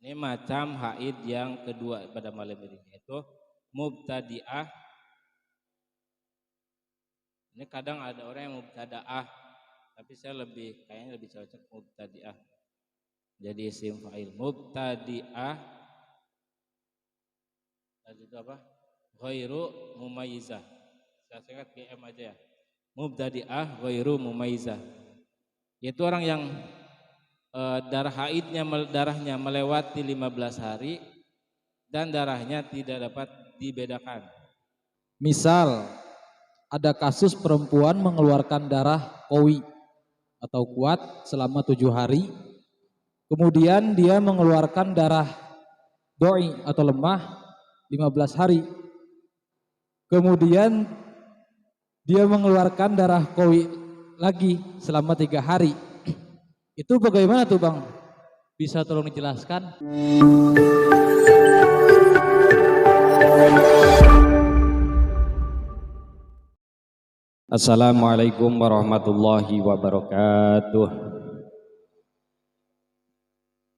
Ini macam haid yang kedua pada malam ini, yaitu mubtadi'ah. Ini kadang ada orang yang mubtada'ah, tapi saya kayaknya lebih cocok mubtadi'ah. Jadi isim fa'il mubtadi'ah. Tadi itu apa? Ghairu mumayyizah. Saya ingat GM aja ya. Mubtadi'ah ghairu mumayyizah. Yaitu orang yang darahnya melewati 15 hari dan darahnya tidak dapat dibedakan. Misal ada kasus perempuan mengeluarkan darah qawi atau kuat selama 7 hari, kemudian dia mengeluarkan darah doi atau lemah 15 hari, kemudian dia mengeluarkan darah qawi lagi selama 3 hari. Itu bagaimana tuh Bang? Bisa tolong dijelaskan? Assalamualaikum warahmatullahi wabarakatuh.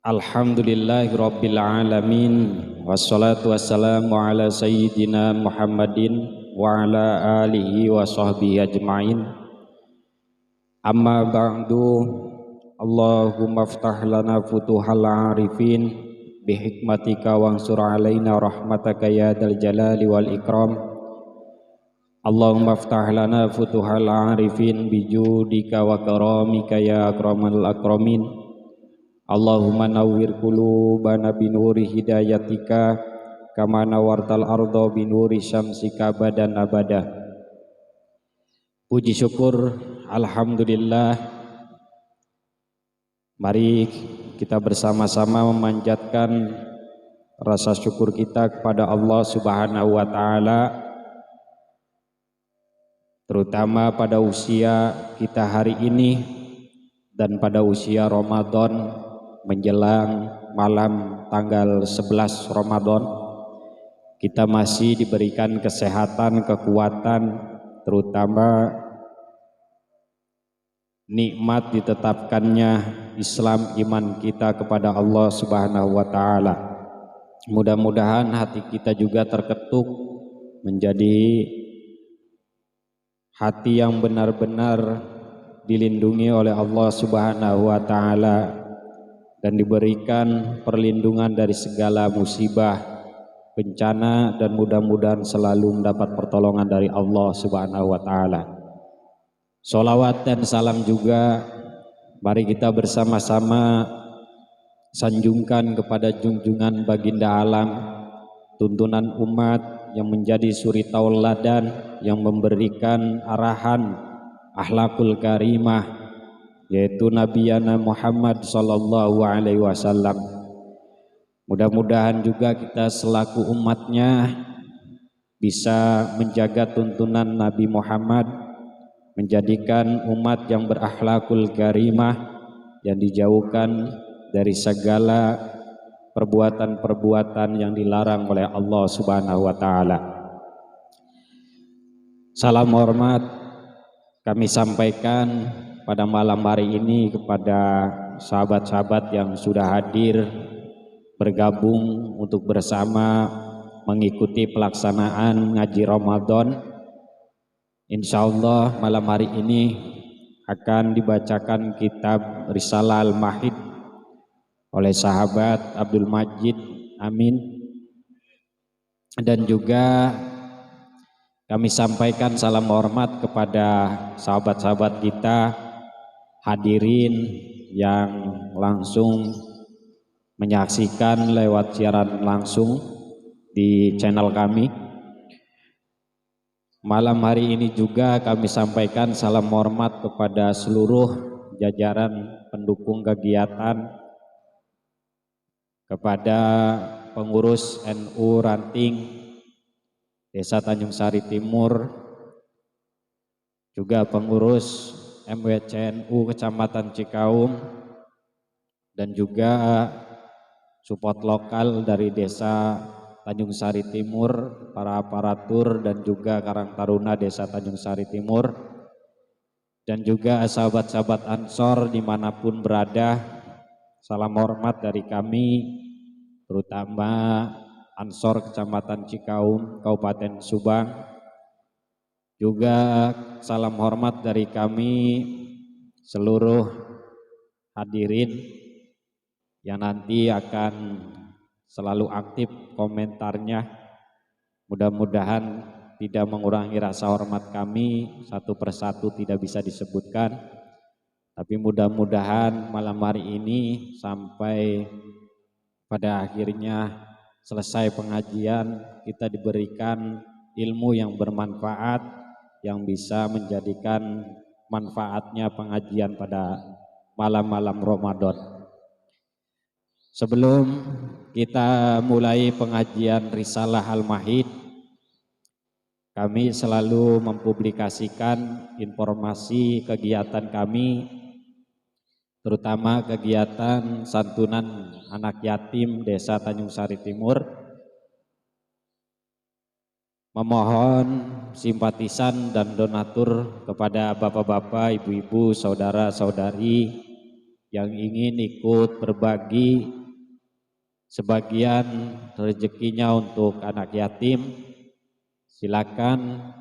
Alhamdulillahi rabbil alamin. Wassalatu wassalamu ala sayyidina Muhammadin wa ala alihi wa sahbihi ajma'in. Amma ba'du. Allahumma aftah lana futuhal arifin bihikmatika wansur alaina rahmataka ya dal jalali wal ikram. Allahumma aftah lana futuhal arifin bijudika wa karamika ya akramal akramin. Allahumma nawwir qulubana binuri hidayatika kama nawartal arda binuri syamsika badan abada. Puji syukur alhamdulillah. Mari kita bersama-sama memanjatkan rasa syukur kita kepada Allah Subhanahu wa taala, terutama pada usia kita hari ini dan pada usia Ramadan menjelang malam tanggal 11 Ramadan. Kita masih diberikan kesehatan, kekuatan, terutama nikmat ditetapkannya Islam, iman kita kepada Allah Subhanahu wa taala. Mudah-mudahan hati kita juga terketuk menjadi hati yang benar-benar dilindungi oleh Allah Subhanahu wa taala dan diberikan perlindungan dari segala musibah, bencana, dan mudah-mudahan selalu mendapat pertolongan dari Allah Subhanahu wa taala. Sholawat dan salam juga mari kita bersama-sama sanjungkan kepada junjungan baginda alam, tuntunan umat yang menjadi suri tauladan, yang memberikan arahan akhlakul karimah, yaitu Nabiyana Muhammad sallallahu alaihi wasallam. Mudah-mudahan juga kita selaku umatnya bisa menjaga tuntunan Nabi Muhammad, menjadikan umat yang berakhlakul karimah, yang dijauhkan dari segala perbuatan-perbuatan yang dilarang oleh Allah Subhanahu wa taala. Salam hormat kami sampaikan pada malam hari ini kepada sahabat-sahabat yang sudah hadir bergabung untuk bersama mengikuti pelaksanaan ngaji Ramadan. Insyaallah malam hari ini akan dibacakan kitab Risalah Al-Mahid oleh sahabat Abdul Majid Amin, dan juga kami sampaikan salam hormat kepada sahabat-sahabat kita hadirin yang langsung menyaksikan lewat siaran langsung di channel kami. Malam hari ini juga kami sampaikan salam hormat kepada seluruh jajaran pendukung kegiatan, kepada pengurus NU Ranting Desa Tanjung Sari Timur, juga pengurus MWCNU Kecamatan Cikaum, dan juga support lokal dari Desa Tanjung Sari Timur, para aparatur dan juga Karang Taruna Desa Tanjung Sari Timur, dan juga sahabat-sahabat Ansor dimanapun berada. Salam hormat dari kami terutama Ansor Kecamatan Cikaum, Kabupaten Subang. Juga salam hormat dari kami seluruh hadirin yang nanti akan selalu aktif komentarnya. Mudah-mudahan tidak mengurangi rasa hormat kami, satu persatu tidak bisa disebutkan. Tapi mudah-mudahan malam hari ini sampai pada akhirnya selesai pengajian kita diberikan ilmu yang bermanfaat, yang bisa menjadikan manfaatnya pengajian pada malam-malam Ramadan. Sebelum kita mulai pengajian Risalah Al-Mahid, kami selalu mempublikasikan informasi kegiatan kami, terutama kegiatan santunan anak yatim Desa Tanjung Sari Timur. Memohon simpatisan dan donatur kepada bapak-bapak, ibu-ibu, saudara-saudari yang ingin ikut berbagi sebagian rezekinya untuk anak yatim. Silakan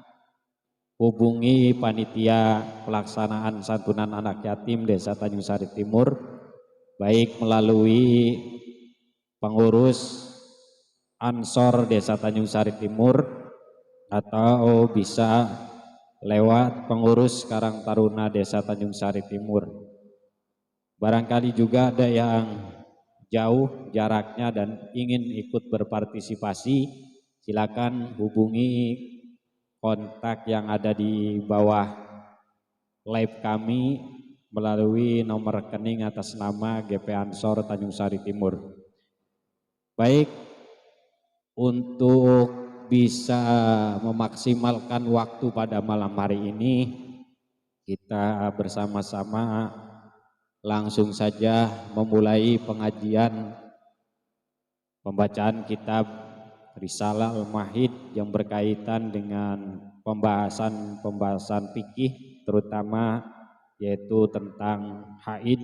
hubungi panitia pelaksanaan santunan anak yatim Desa Tanjung Sari Timur, baik melalui pengurus Ansor Desa Tanjung Sari Timur atau bisa lewat pengurus Karang Taruna Desa Tanjung Sari Timur. Barangkali juga ada yang jauh jaraknya dan ingin ikut berpartisipasi, silakan hubungi kontak yang ada di bawah live kami melalui nomor rekening atas nama GP Ansor Tanjung Sari Timur. Baik, untuk bisa memaksimalkan waktu pada malam hari ini, kita bersama-sama langsung saja memulai pengajian pembacaan kitab Risalah Al-Mahid yang berkaitan dengan pembahasan fikih, terutama yaitu tentang haid,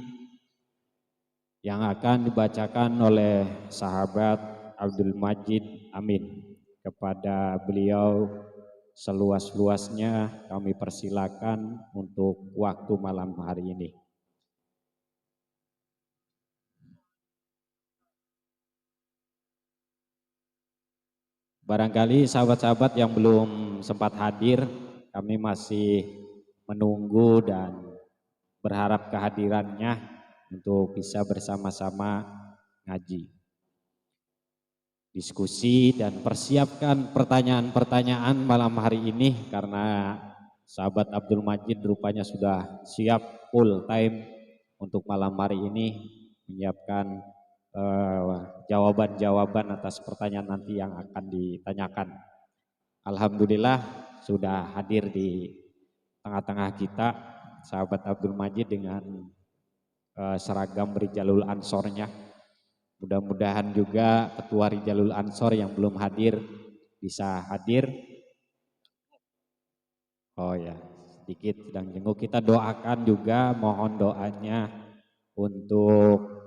yang akan dibacakan oleh sahabat Abdul Majid Amin. Kepada beliau seluas-luasnya kami persilakan untuk waktu malam hari ini. Barangkali sahabat-sahabat yang belum sempat hadir, kami masih menunggu dan berharap kehadirannya untuk bisa bersama-sama ngaji, diskusi, dan persiapkan pertanyaan-pertanyaan malam hari ini, karena sahabat Abdul Majid rupanya sudah siap full time untuk malam hari ini menyiapkan jawaban-jawaban atas pertanyaan nanti yang akan ditanyakan. Alhamdulillah sudah hadir di tengah-tengah kita sahabat Abdul Majid dengan seragam Rijalul Ansornya. Mudah-mudahan juga Ketua Rijalul Ansor yang belum hadir bisa hadir. Oh ya, sedikit sedang jenguk. Kita doakan juga, mohon doanya untuk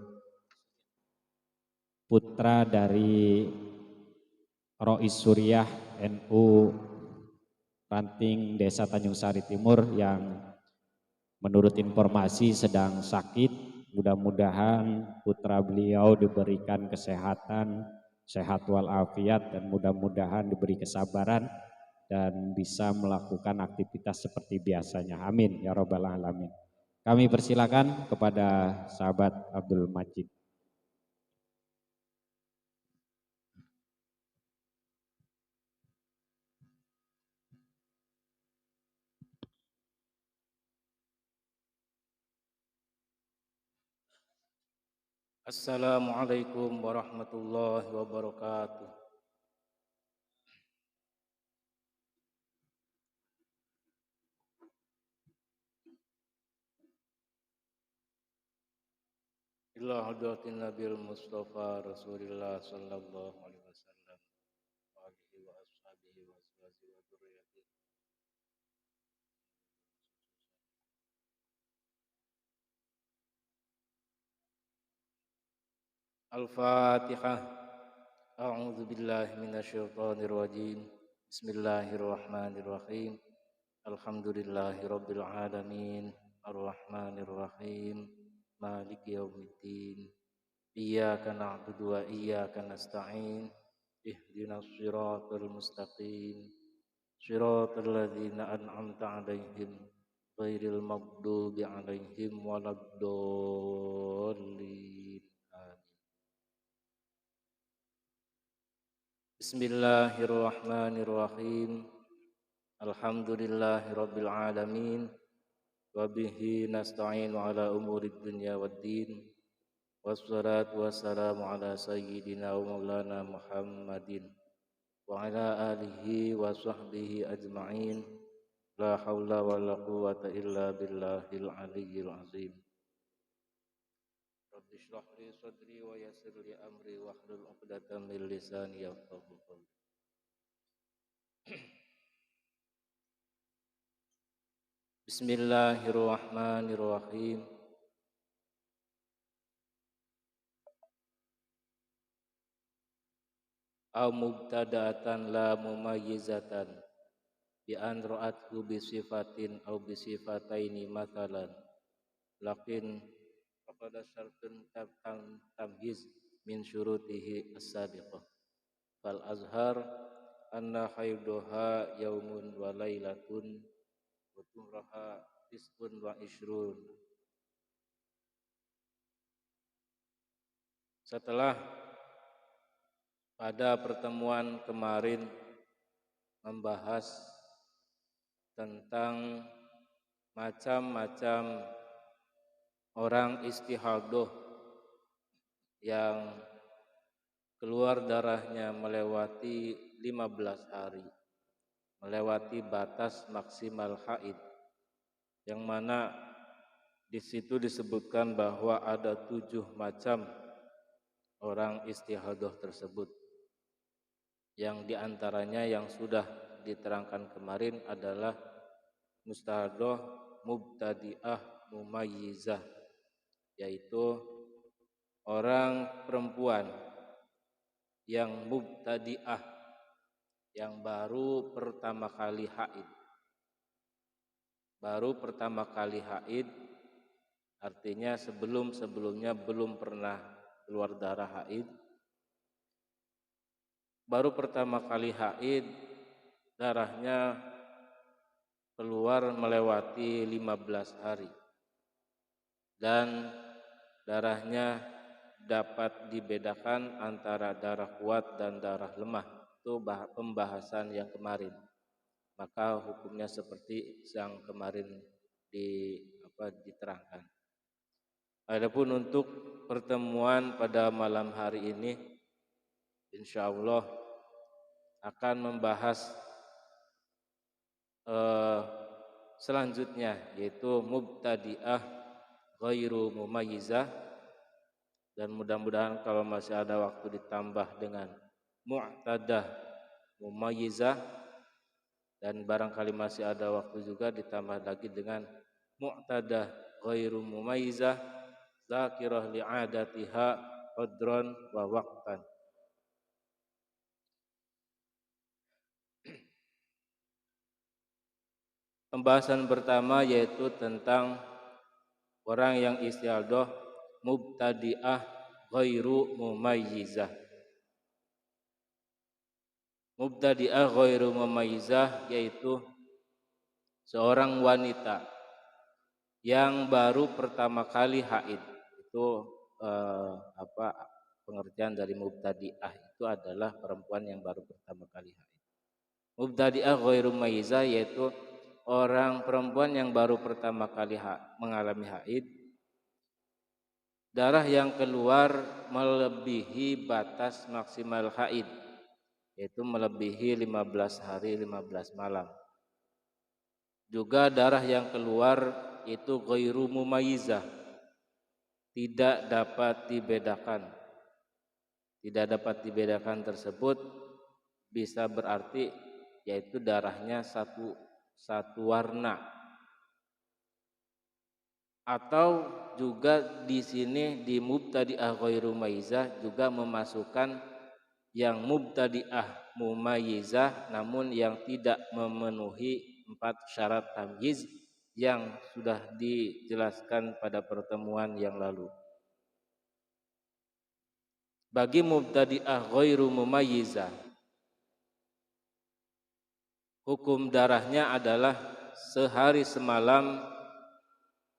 putra dari Rois Suriah NU Ranting Desa Tanjung Sari Timur yang menurut informasi sedang sakit. Mudah-mudahan putra beliau diberikan kesehatan, sehat walafiat, dan mudah-mudahan diberi kesabaran dan bisa melakukan aktivitas seperti biasanya. Amin ya rabbal alamin. Kami persilakan kepada sahabat Abdul Majid. Assalamualaikum warahmatullahi wabarakatuh. Ila hadratin Nabil Mustafa Rasulillah sallallahu alaihi wasallam wa alihi wa ashabihi wa azwajihi wa dzurriyyatihi. Al-Fatihah. A'udzu billahi minasyaitonir rajim. Bismillahirrahmanirrahim. Alhamdulillahirabbil alamin. Arrahmanir rahim. Maliki yaumiddin. Iyyaka na'budu wa iyyaka nasta'in. Ihdinas siratal mustaqim. Siratal ladzina an'amta 'alaihim ghairil maghdubi 'alaihim waladdallin. Bismillahirrahmanirrahim. Alhamdulillahirabbil alamin. Wa bihi nasta'inu ala umurid dunya waddin. Wassalatu wassalamu ala sayyidina wa maulana Muhammadin wa ala alihi wa sahbihi ajma'in. La haula wa la quwwata illa billahil aliyyil azim. Rabbi shrah li sadri wa yassir li amri wahlul 'uqdatam min lisani yafqahu qawli. Bismillahirrahmanirrahim. Aw mubtada'atan la mumayyizatan bi an ra'athu bi sifatin aw bi sifataini mathalan lakin faqad syartun tamyiz min syurutihi as-sabiqah fal azhar anna haiduha yaumun wa lailatun wa tuhraha tis'un wa ishrun. Setelah pada pertemuan kemarin membahas tentang macam-macam orang istihadah yang keluar darahnya melewati 15 hari, melewati batas maksimal haid, yang mana di situ disebutkan bahwa ada 7 macam orang istihadah tersebut, yang diantaranya yang sudah diterangkan kemarin adalah mustahadah mubtadi'ah mumayyizah, yaitu orang perempuan yang mubtadi'ah, yang baru pertama kali haid. Baru pertama kali haid artinya sebelumnya belum pernah keluar darah haid. Baru pertama kali haid, darahnya keluar melewati 15 hari. Dan darahnya dapat dibedakan antara darah kuat dan darah lemah. Itu pembahasan yang kemarin. Maka hukumnya seperti yang kemarin diterangkan. Adapun untuk pertemuan pada malam hari ini, insyaallah akan membahas selanjutnya, yaitu mubtadi'ah ghairu mumayyizah, dan mudah-mudahan kalau masih ada waktu ditambah dengan mu'tadah mumayyizah, dan barangkali masih ada waktu juga ditambah lagi dengan mu'tadah ghairu mumayyizah zakirah li'adatiha qadran wa waqtan. Pembahasan pertama yaitu tentang orang yang istihadah mubtadi'ah ghairu mumayyizah. Mubtadi'ah ghairu mumayyizah yaitu seorang wanita yang baru pertama kali haid. Itu pengertian dari mubtadi'ah itu adalah perempuan yang baru pertama kali haid. Mubtadi'ah ghairu mumayyizah yaitu orang perempuan yang baru pertama kali mengalami haid, darah yang keluar melebihi batas maksimal haid, yaitu melebihi 15 hari 15 malam. Juga darah yang keluar itu ghairu mumayyizah, tidak dapat dibedakan. Tidak dapat dibedakan tersebut bisa berarti yaitu darahnya satu warna, atau juga di sini di mubtadi'ah ghairu mumayyizah juga memasukkan yang mubtadi'ah mumayyizah namun yang tidak memenuhi 4 syarat tamyiz yang sudah dijelaskan pada pertemuan yang lalu. Bagi mubtadi'ah ghairu mumayyizah, hukum darahnya adalah sehari semalam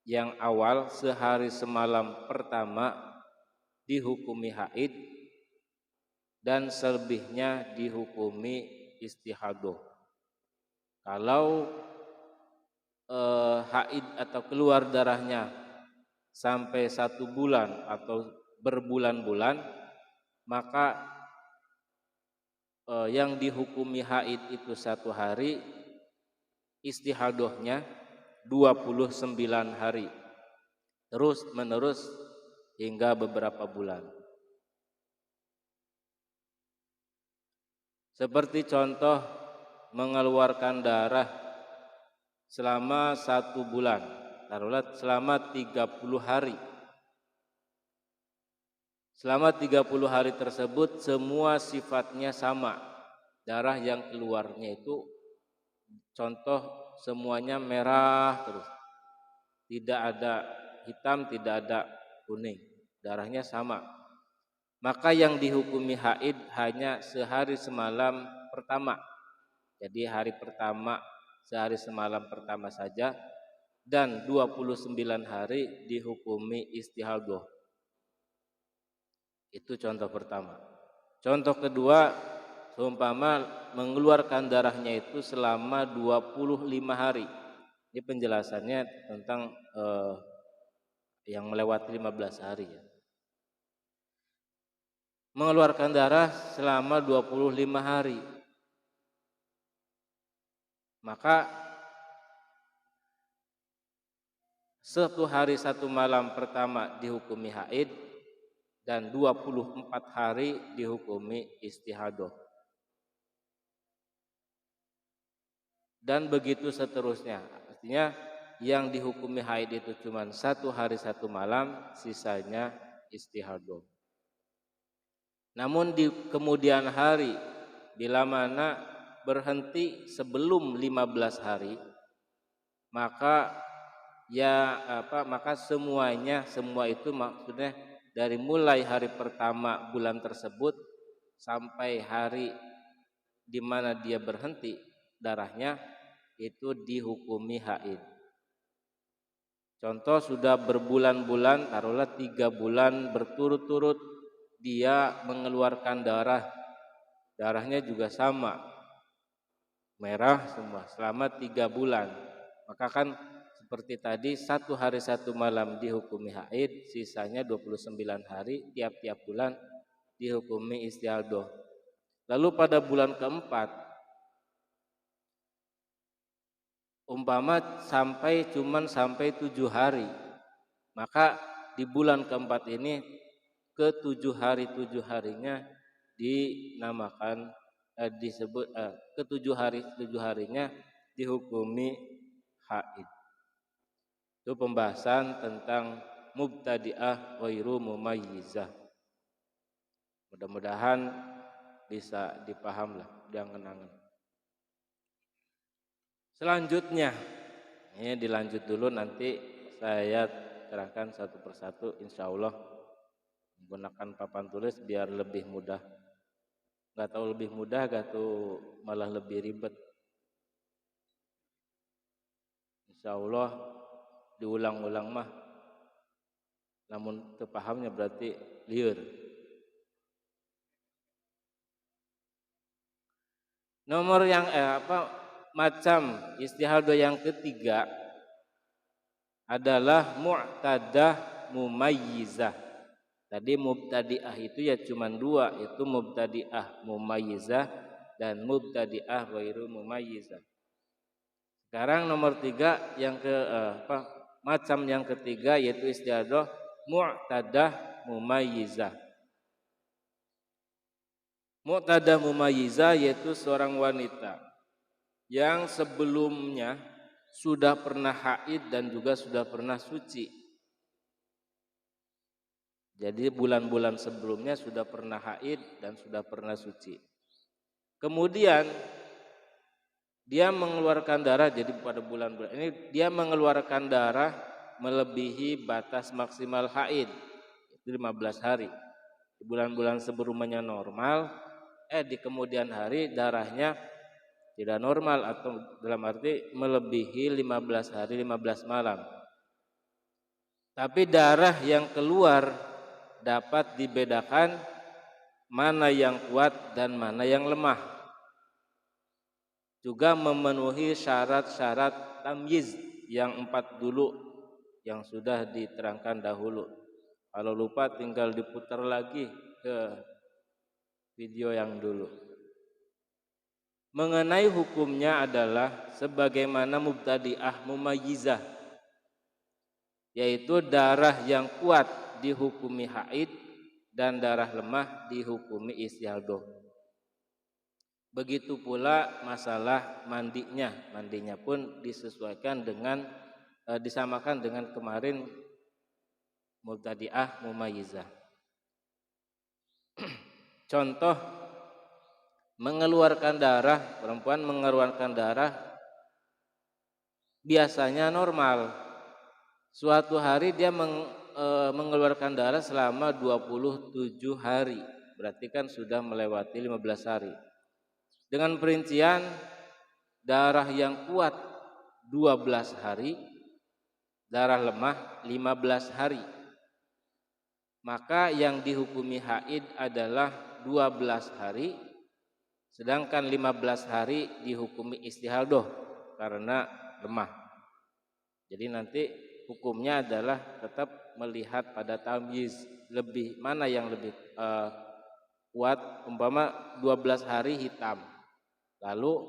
yang awal, sehari semalam pertama dihukumi haid dan selebihnya dihukumi istihadah. Kalau haid atau keluar darahnya sampai 1 bulan atau berbulan-bulan, maka yang dihukumi haid itu 1 hari, istihadahnya 29 hari, terus menerus hingga beberapa bulan. Seperti contoh mengeluarkan darah selama 1 bulan, taruhlah selama 30 hari. Selama 30 hari tersebut semua sifatnya sama. Darah yang keluarnya itu contoh semuanya merah terus. Tidak ada hitam, tidak ada kuning. Darahnya sama. Maka yang dihukumi haid hanya sehari semalam pertama. Jadi hari pertama sehari semalam pertama saja, dan 29 hari dihukumi istihadah. Itu contoh pertama. Contoh kedua, seumpama mengeluarkan darahnya itu selama 25 hari. Ini penjelasannya tentang yang melewati 15 hari ya. Mengeluarkan darah selama 25 hari. Maka 1 hari 1 malam pertama dihukumi haid dan 24 hari dihukumi istihadah. Dan begitu seterusnya. Artinya yang dihukumi haid itu cuma 1 hari 1 malam, sisanya istihadah. Namun di kemudian hari, bila mana berhenti sebelum 15 hari, maka semua itu maksudnya dari mulai hari pertama bulan tersebut sampai hari di mana dia berhenti darahnya itu dihukumi haid. Contoh sudah berbulan-bulan, taruhlah 3 bulan berturut-turut dia mengeluarkan darahnya juga sama, merah semua selama 3 bulan. Maka kan seperti tadi 1 hari 1 malam dihukumi haid, sisanya 29 hari tiap-tiap bulan dihukumi istihadah. Lalu pada bulan keempat, umpama sampai 7 hari, maka di bulan keempat ini ke-7 harinya dinamakan disebut ke-7 harinya dihukumi haid. Itu pembahasan tentang mubtadi'ah ghairu mumayyizah. Mudah-mudahan bisa dipaham lah, diangen-angen. Selanjutnya, ini dilanjut dulu, nanti saya terangkan satu persatu insyaallah. Menggunakan papan tulis biar lebih mudah. Gak tahu lebih mudah, gak tahu malah lebih ribet. Insyaallah diulang-ulang mah. Namun kepahamnya berarti liur. Nomor yang macam istihadah yang ketiga adalah mu'tadah mumayyizah. Tadi mubtadi'ah itu ya cuma 2, itu mubtadi'ah mumayyizah dan mubtadi'ah ghairu mumayyizah. Sekarang nomor 3 yang macam yang ketiga yaitu istihadah mu'tadah mumayyizah. Mu'tadah mumayyizah yaitu seorang wanita yang sebelumnya sudah pernah haid dan juga sudah pernah suci. Jadi bulan-bulan sebelumnya sudah pernah haid dan sudah pernah suci. Kemudian dia mengeluarkan darah, jadi pada bulan-bulan ini dia mengeluarkan darah melebihi batas maksimal haid, itu 15 hari. Di bulan-bulan sebelumnya normal, di kemudian hari darahnya tidak normal atau dalam arti melebihi 15 hari 15 malam. Tapi darah yang keluar dapat dibedakan mana yang kuat dan mana yang lemah. Juga memenuhi syarat-syarat tamyiz yang 4 dulu yang sudah diterangkan dahulu. Kalau lupa tinggal diputar lagi ke video yang dulu. Mengenai hukumnya adalah sebagaimana mubtadi'ah mumayyizah, yaitu darah yang kuat dihukumi haid dan darah lemah dihukumi istihadah. Begitu pula masalah mandinya pun disesuaikan dengan disamakan dengan kemarin mubtadi'ah mumayyizah. Contoh mengeluarkan darah, perempuan mengeluarkan darah biasanya normal. Suatu hari dia mengeluarkan darah selama 27 hari. Berarti kan sudah melewati 15 hari. Dengan perincian darah yang kuat 12 hari, darah lemah 15 hari. Maka yang dihukumi haid adalah 12 hari, sedangkan 15 hari dihukumi istihadah karena lemah. Jadi nanti hukumnya adalah tetap melihat pada tamyiz, lebih mana yang lebih kuat. Umpama 12 hari hitam, lalu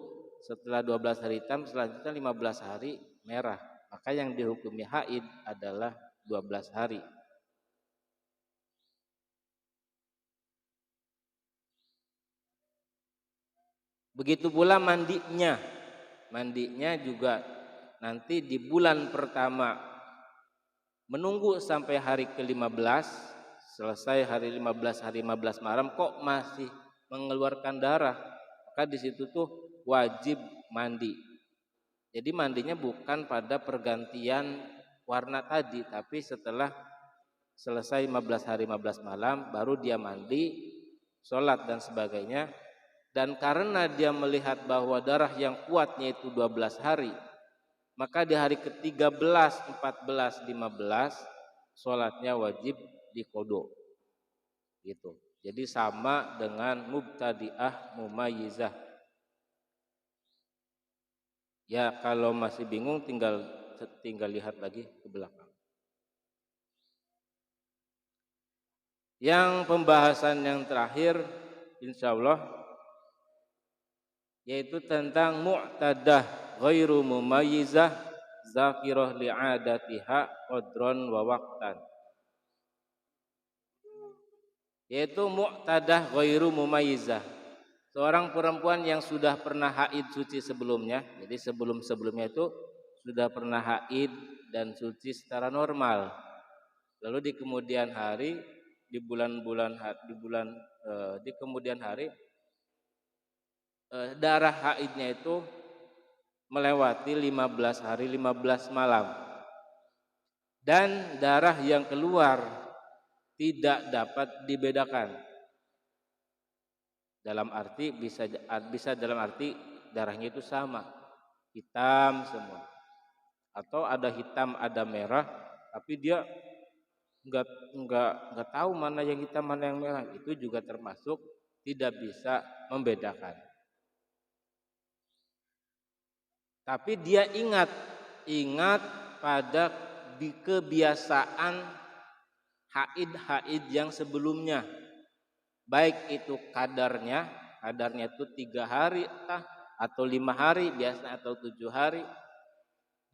setelah 12 hari hitam selanjutnya 15 hari merah, maka yang dihukumi haid adalah 12 hari. Begitu pula mandinya juga nanti di bulan pertama menunggu sampai hari ke-15, selesai hari 15 malam kok masih mengeluarkan darah, maka di situ tuh wajib mandi. Jadi mandinya bukan pada pergantian warna tadi, tapi setelah selesai 15 hari 15 malam baru dia mandi, sholat dan sebagainya. Dan karena dia melihat bahwa darah yang kuatnya itu 12 hari, maka di hari ke-13, 14, 15 sholatnya wajib diqodho. Gitu. Jadi sama dengan mubtadi'ah mumayyizah. Ya kalau masih bingung tinggal lihat lagi ke belakang. Yang pembahasan yang terakhir insyaallah yaitu tentang mu'tadah ghairu mumayyizah zakirah li'adatiha qadron wa waqtan. Yaitu mu'tadah ghairu mumayyizah, seorang perempuan yang sudah pernah haid suci sebelumnya. Jadi sebelumnya itu sudah pernah haid dan suci secara normal. Lalu di kemudian hari di kemudian hari darah haidnya itu melewati 15 hari 15 malam, dan darah yang keluar tidak dapat dibedakan. Dalam arti bisa dalam arti darahnya itu sama, hitam semua, atau ada hitam ada merah, tapi dia nggak tahu mana yang hitam mana yang merah, itu juga termasuk tidak bisa membedakan. Tapi dia ingat pada kebiasaan haid yang sebelumnya, baik itu kadarnya itu 3 hari atau 5 hari biasanya atau 7 hari,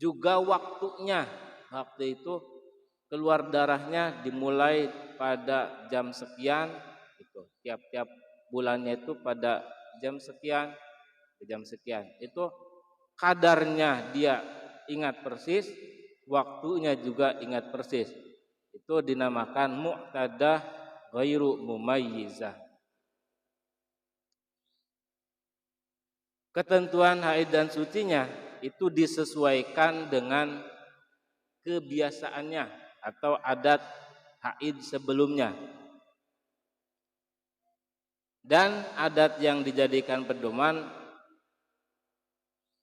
juga waktunya. Waktu itu keluar darahnya dimulai pada jam sekian, itu tiap bulannya itu pada jam sekian ke jam sekian, itu kadarnya dia ingat persis, waktunya juga ingat persis. Itu itu dinamakan mu'tadah ghairu mumayyizah. Ketentuan haid dan sucinya itu disesuaikan dengan kebiasaannya atau adat haid sebelumnya. Dan adat yang dijadikan pedoman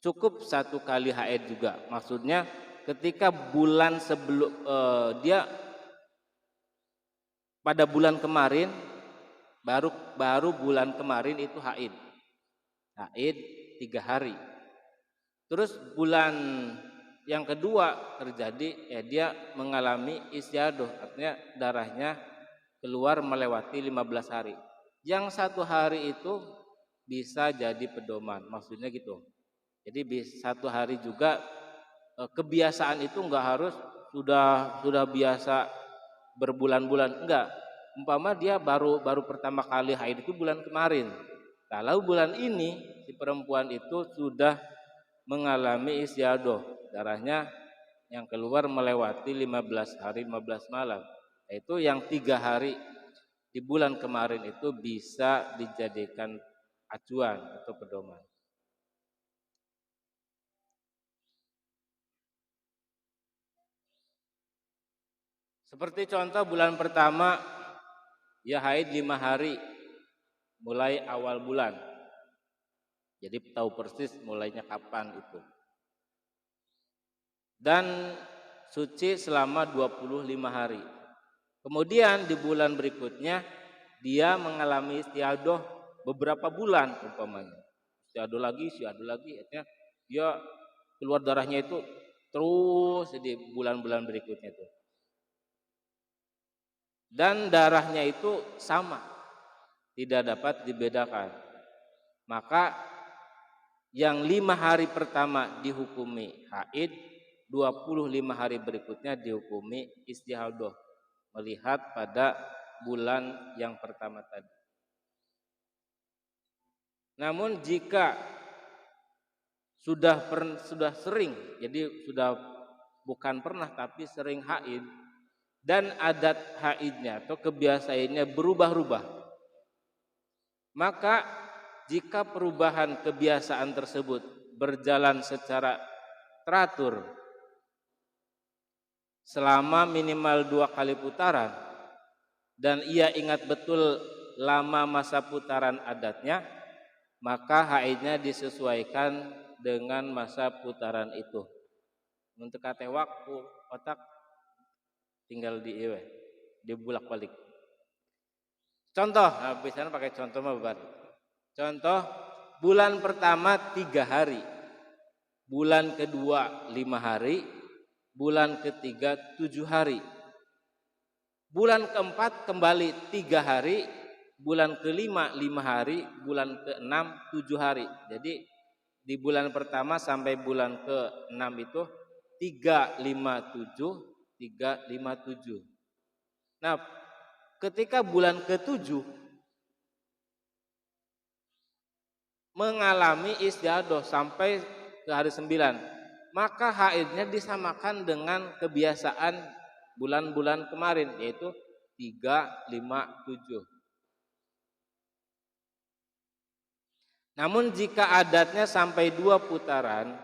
cukup 1 kali haid juga. Maksudnya ketika bulan sebelum dia pada bulan kemarin baru bulan kemarin itu haid 3 hari. Terus bulan yang kedua terjadi dia mengalami istiadoh, artinya darahnya keluar melewati 15 hari. Yang 1 hari itu bisa jadi pedoman, maksudnya gitu. Jadi 1 hari juga kebiasaan itu enggak harus sudah biasa berbulan-bulan, enggak. Umpama dia baru pertama kali haid itu bulan kemarin. Kalau bulan ini si perempuan itu sudah mengalami istiadoh, darahnya yang keluar melewati 15 hari 15 malam. Itu yang 3 hari di bulan kemarin itu bisa dijadikan acuan atau pedoman. Seperti contoh bulan pertama ya haid 5 hari mulai awal bulan. Jadi tahu persis mulainya kapan itu. Dan suci selama 25 hari. Kemudian di bulan berikutnya dia mengalami istiadoh beberapa bulan umpamanya. Istiadoh lagi, artinya dia keluar darahnya itu terus di bulan-bulan berikutnya itu. Dan darahnya itu sama, tidak dapat dibedakan. Maka yang 5 hari pertama dihukumi haid, 25 hari berikutnya dihukumi istihadah, melihat pada bulan yang pertama tadi. Namun jika sudah sering, jadi sudah bukan pernah tapi sering haid, dan adat haidnya atau kebiasaannya berubah-ubah, maka jika perubahan kebiasaan tersebut berjalan secara teratur selama minimal 2 kali putaran dan ia ingat betul lama masa putaran adatnya, maka haidnya disesuaikan dengan masa putaran itu. Untuk kata waktu otak tinggal dibulak-balik. Contoh, biasanya pakai contoh mah baru. Contoh, bulan pertama 3 hari, bulan kedua 5 hari, bulan ketiga 7 hari, bulan keempat kembali 3 hari, bulan kelima 5 hari, bulan keenam 7 hari. Jadi di bulan pertama sampai bulan ke-6 itu 357. Nah, ketika bulan ke-7 mengalami istiadoh sampai ke hari 9, maka haidnya disamakan dengan kebiasaan bulan-bulan kemarin, yaitu 357. Namun jika adatnya sampai 2 putaran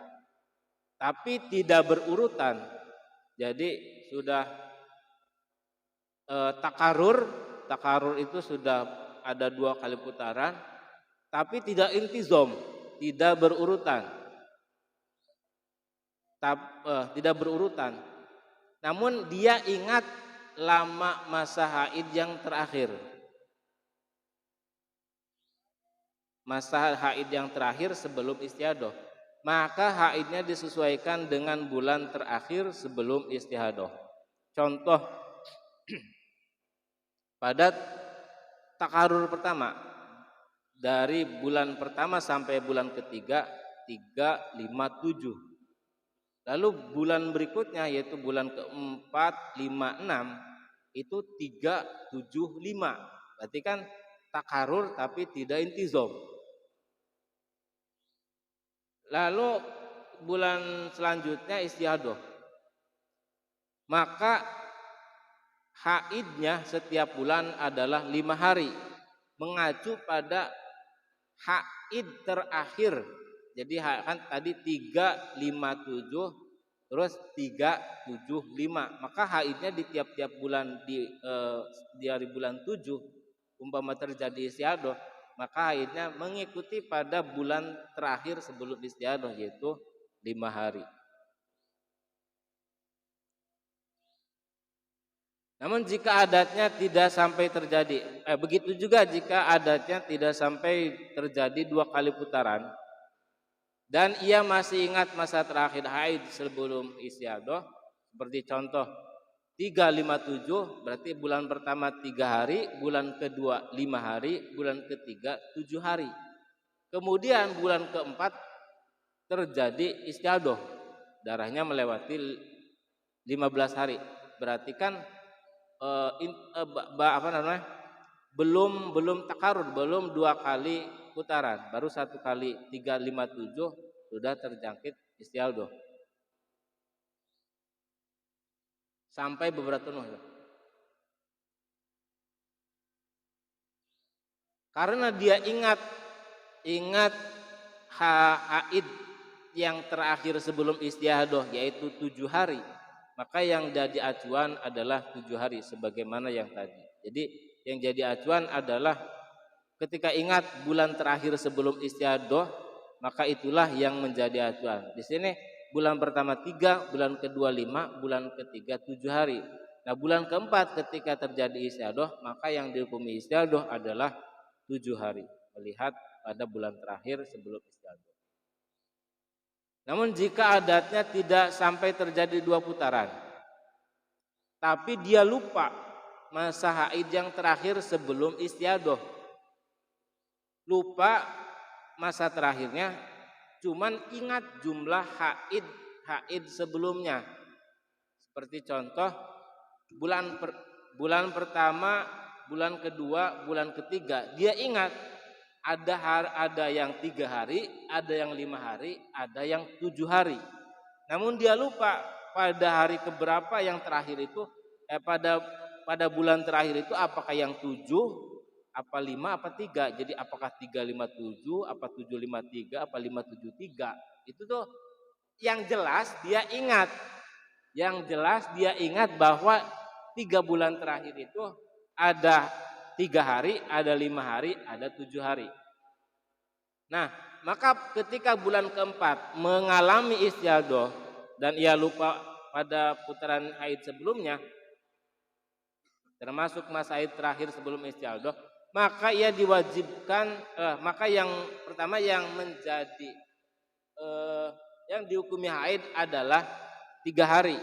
tapi tidak berurutan, jadi sudah takarur itu sudah ada 2 kali putaran tapi tidak intizom, tidak berurutan. Tidak berurutan. Namun dia ingat lama masa haid yang terakhir. Masa haid yang terakhir sebelum istiadoh, maka haidnya disesuaikan dengan bulan terakhir sebelum istiadoh. Contoh, pada takarur pertama dari bulan pertama sampai bulan ketiga 357. Lalu bulan berikutnya yaitu bulan keempat 56 itu 375. Berarti kan takarur tapi tidak intizom. Lalu bulan selanjutnya istiadoh. Maka haidnya setiap bulan adalah 5 hari, mengacu pada haid terakhir. Jadi kan tadi 357 terus 375, maka haidnya di tiap-tiap bulan di hari bulan 7 umpama terjadi istiadah, maka haidnya mengikuti pada bulan terakhir sebelum istiadah, yaitu 5 hari. Namun jika adatnya tidak sampai terjadi, begitu juga jika adatnya tidak sampai terjadi 2 kali putaran dan ia masih ingat masa terakhir haid sebelum istiadah, seperti contoh 357 berarti bulan pertama 3 hari, bulan kedua 5 hari, bulan ketiga 7 hari. Kemudian bulan keempat terjadi istiadah, darahnya melewati 15 hari. Berarti kan belum takarud, belum 2 kali putaran, baru 1 kali. 357 sudah terjangkit istiadah. Sampai beberapa nuh. Karena dia ingat haid yang terakhir sebelum istiadah yaitu 7 hari, maka yang jadi acuan adalah 7 hari sebagaimana yang tadi. Jadi yang jadi acuan adalah ketika ingat bulan terakhir sebelum istiadah, maka itulah yang menjadi acuan. Di sini bulan pertama 3, bulan kedua 5, bulan ketiga 7 hari. Nah, bulan keempat ketika terjadi istiadah, maka yang dihukumi istiadah adalah 7 hari, melihat pada bulan terakhir sebelum istiadah. Namun jika adatnya tidak sampai terjadi 2 putaran, tapi dia lupa masa haid yang terakhir sebelum istiadah, lupa masa terakhirnya, cuman ingat jumlah haid sebelumnya. Seperti contoh bulan pertama, bulan kedua, bulan ketiga, dia ingat ada yang 3 hari, ada yang 5 hari, ada yang 7 hari. Namun dia lupa pada hari keberapa yang terakhir itu, pada bulan terakhir itu apakah yang 7, apa 5, apa 3. Jadi apakah 357, apa 753, apa 573. Itu tuh yang jelas dia ingat. Yang jelas dia ingat bahwa 3 bulan terakhir itu ada 3 hari, ada 5 hari, ada 7 hari. Nah, maka ketika bulan keempat mengalami istiadah dan ia lupa pada putaran haid sebelumnya, termasuk masa haid terakhir sebelum istiadah, maka ia diwajibkan, maka yang pertama yang menjadi yang dihukumi haid adalah 3 hari.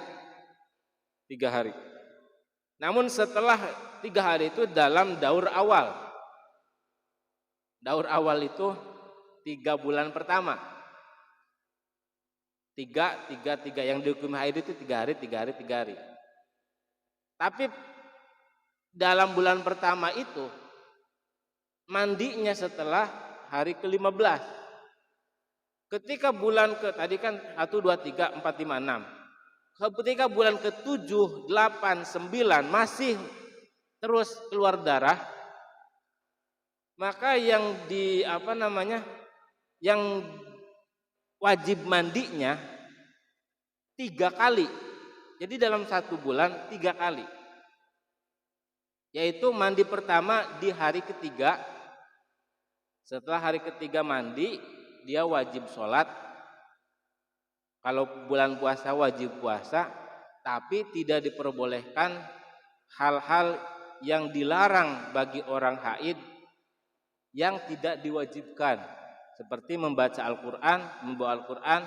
3 hari. Namun setelah 3 hari itu dalam daur awal. Daur awal itu 3 bulan pertama. 3 yang dihukumi haid itu 3 hari, 3 hari, 3 hari. Tapi dalam bulan pertama itu mandinya setelah hari ke-15. Ketika bulan tadi kan 1, 2, 3, 4, 5, 6. Ketika bulan ke-7, 8, 9 masih terus keluar darah, maka yang yang wajib mandinya 3 kali. Jadi dalam 1 bulan 3 kali. Yaitu mandi pertama di hari ketiga. Setelah hari ketiga mandi, dia wajib sholat. Kalau bulan puasa wajib puasa, tapi tidak diperbolehkan hal-hal yang dilarang bagi orang haid yang tidak diwajibkan, seperti membaca Al-Quran, membawa Al-Quran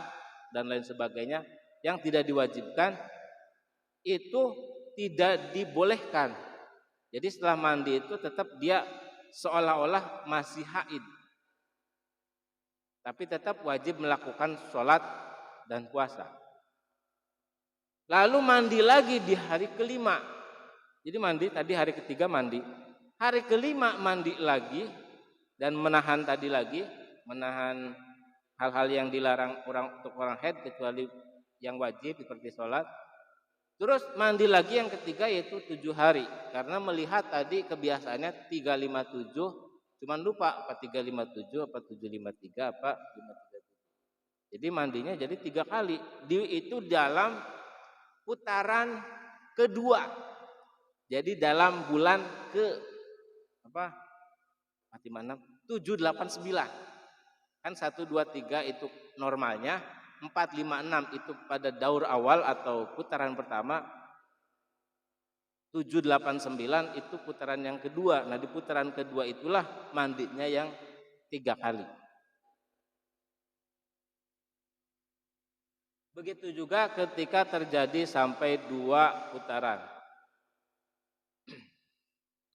dan lain sebagainya. Yang tidak diwajibkan itu tidak dibolehkan. Jadi setelah mandi itu tetap dia seolah-olah masih haid, tapi tetap wajib melakukan sholat dan puasa. Lalu mandi lagi di hari ke-5. Jadi mandi tadi hari ketiga mandi, hari ke-5 mandi lagi dan menahan tadi lagi, menahan hal-hal yang dilarang untuk orang haid kecuali yang wajib seperti sholat. Terus mandi lagi yang ketiga yaitu 7 hari. Karena melihat tadi kebiasaannya 357, cuman lupa apa 357 apa 753 apa 537. Jadi mandinya jadi 3 kali. Itu dalam putaran kedua. Jadi dalam bulan ke apa? Mati mana? 7, 8, 9. Kan 1, 2, 3 itu normalnya, 4, 5, 6 itu pada daur awal atau putaran pertama, 7, 8, 9 itu putaran yang kedua. Nah di putaran kedua itulah mandinya yang 3 kali. Begitu juga ketika terjadi sampai 2 putaran.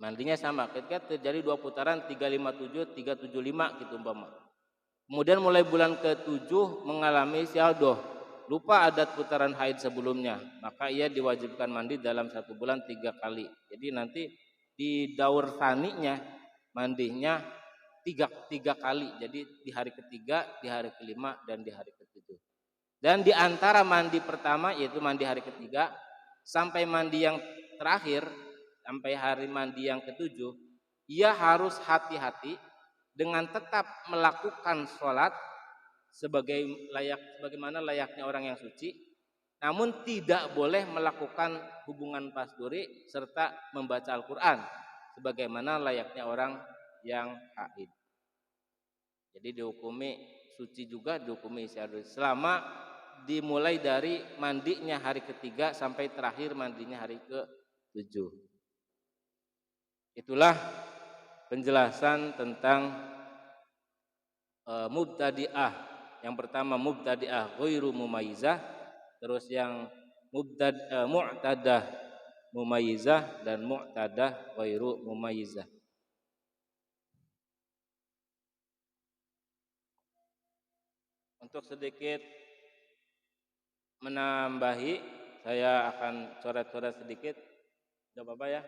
Mandinya sama, ketika terjadi 2 putaran 357, 375 gitu umpama. Kemudian mulai bulan ke-7 mengalami istihadah, lupa adat putaran haid sebelumnya, maka ia diwajibkan mandi dalam 1 bulan 3 kali. Jadi nanti di daur taninya mandinya 3 kali. Jadi di hari ketiga, di hari kelima, dan di hari ke-7. Dan di antara mandi pertama yaitu mandi hari ketiga sampai mandi yang terakhir, sampai hari mandi yang ke-7, ia harus hati-hati dengan tetap melakukan sholat sebagaimana layaknya orang yang suci, namun tidak boleh melakukan hubungan pasduri serta membaca Al-Quran sebagaimana layaknya orang yang haid. Jadi dihukumi suci juga, dihukumi istihadah selama dimulai dari mandinya hari ketiga sampai terakhir mandinya hari ke-7. Itulah penjelasan tentang mubtadi'ah. Yang pertama mubtadi'ah ghairu mumayyizah, terus yang mu'tadah mumayyizah dan mu'tadah ghairu mumayyizah. Untuk sedikit menambahi, saya akan coret-coret sedikit. Tidak apa-apa ya?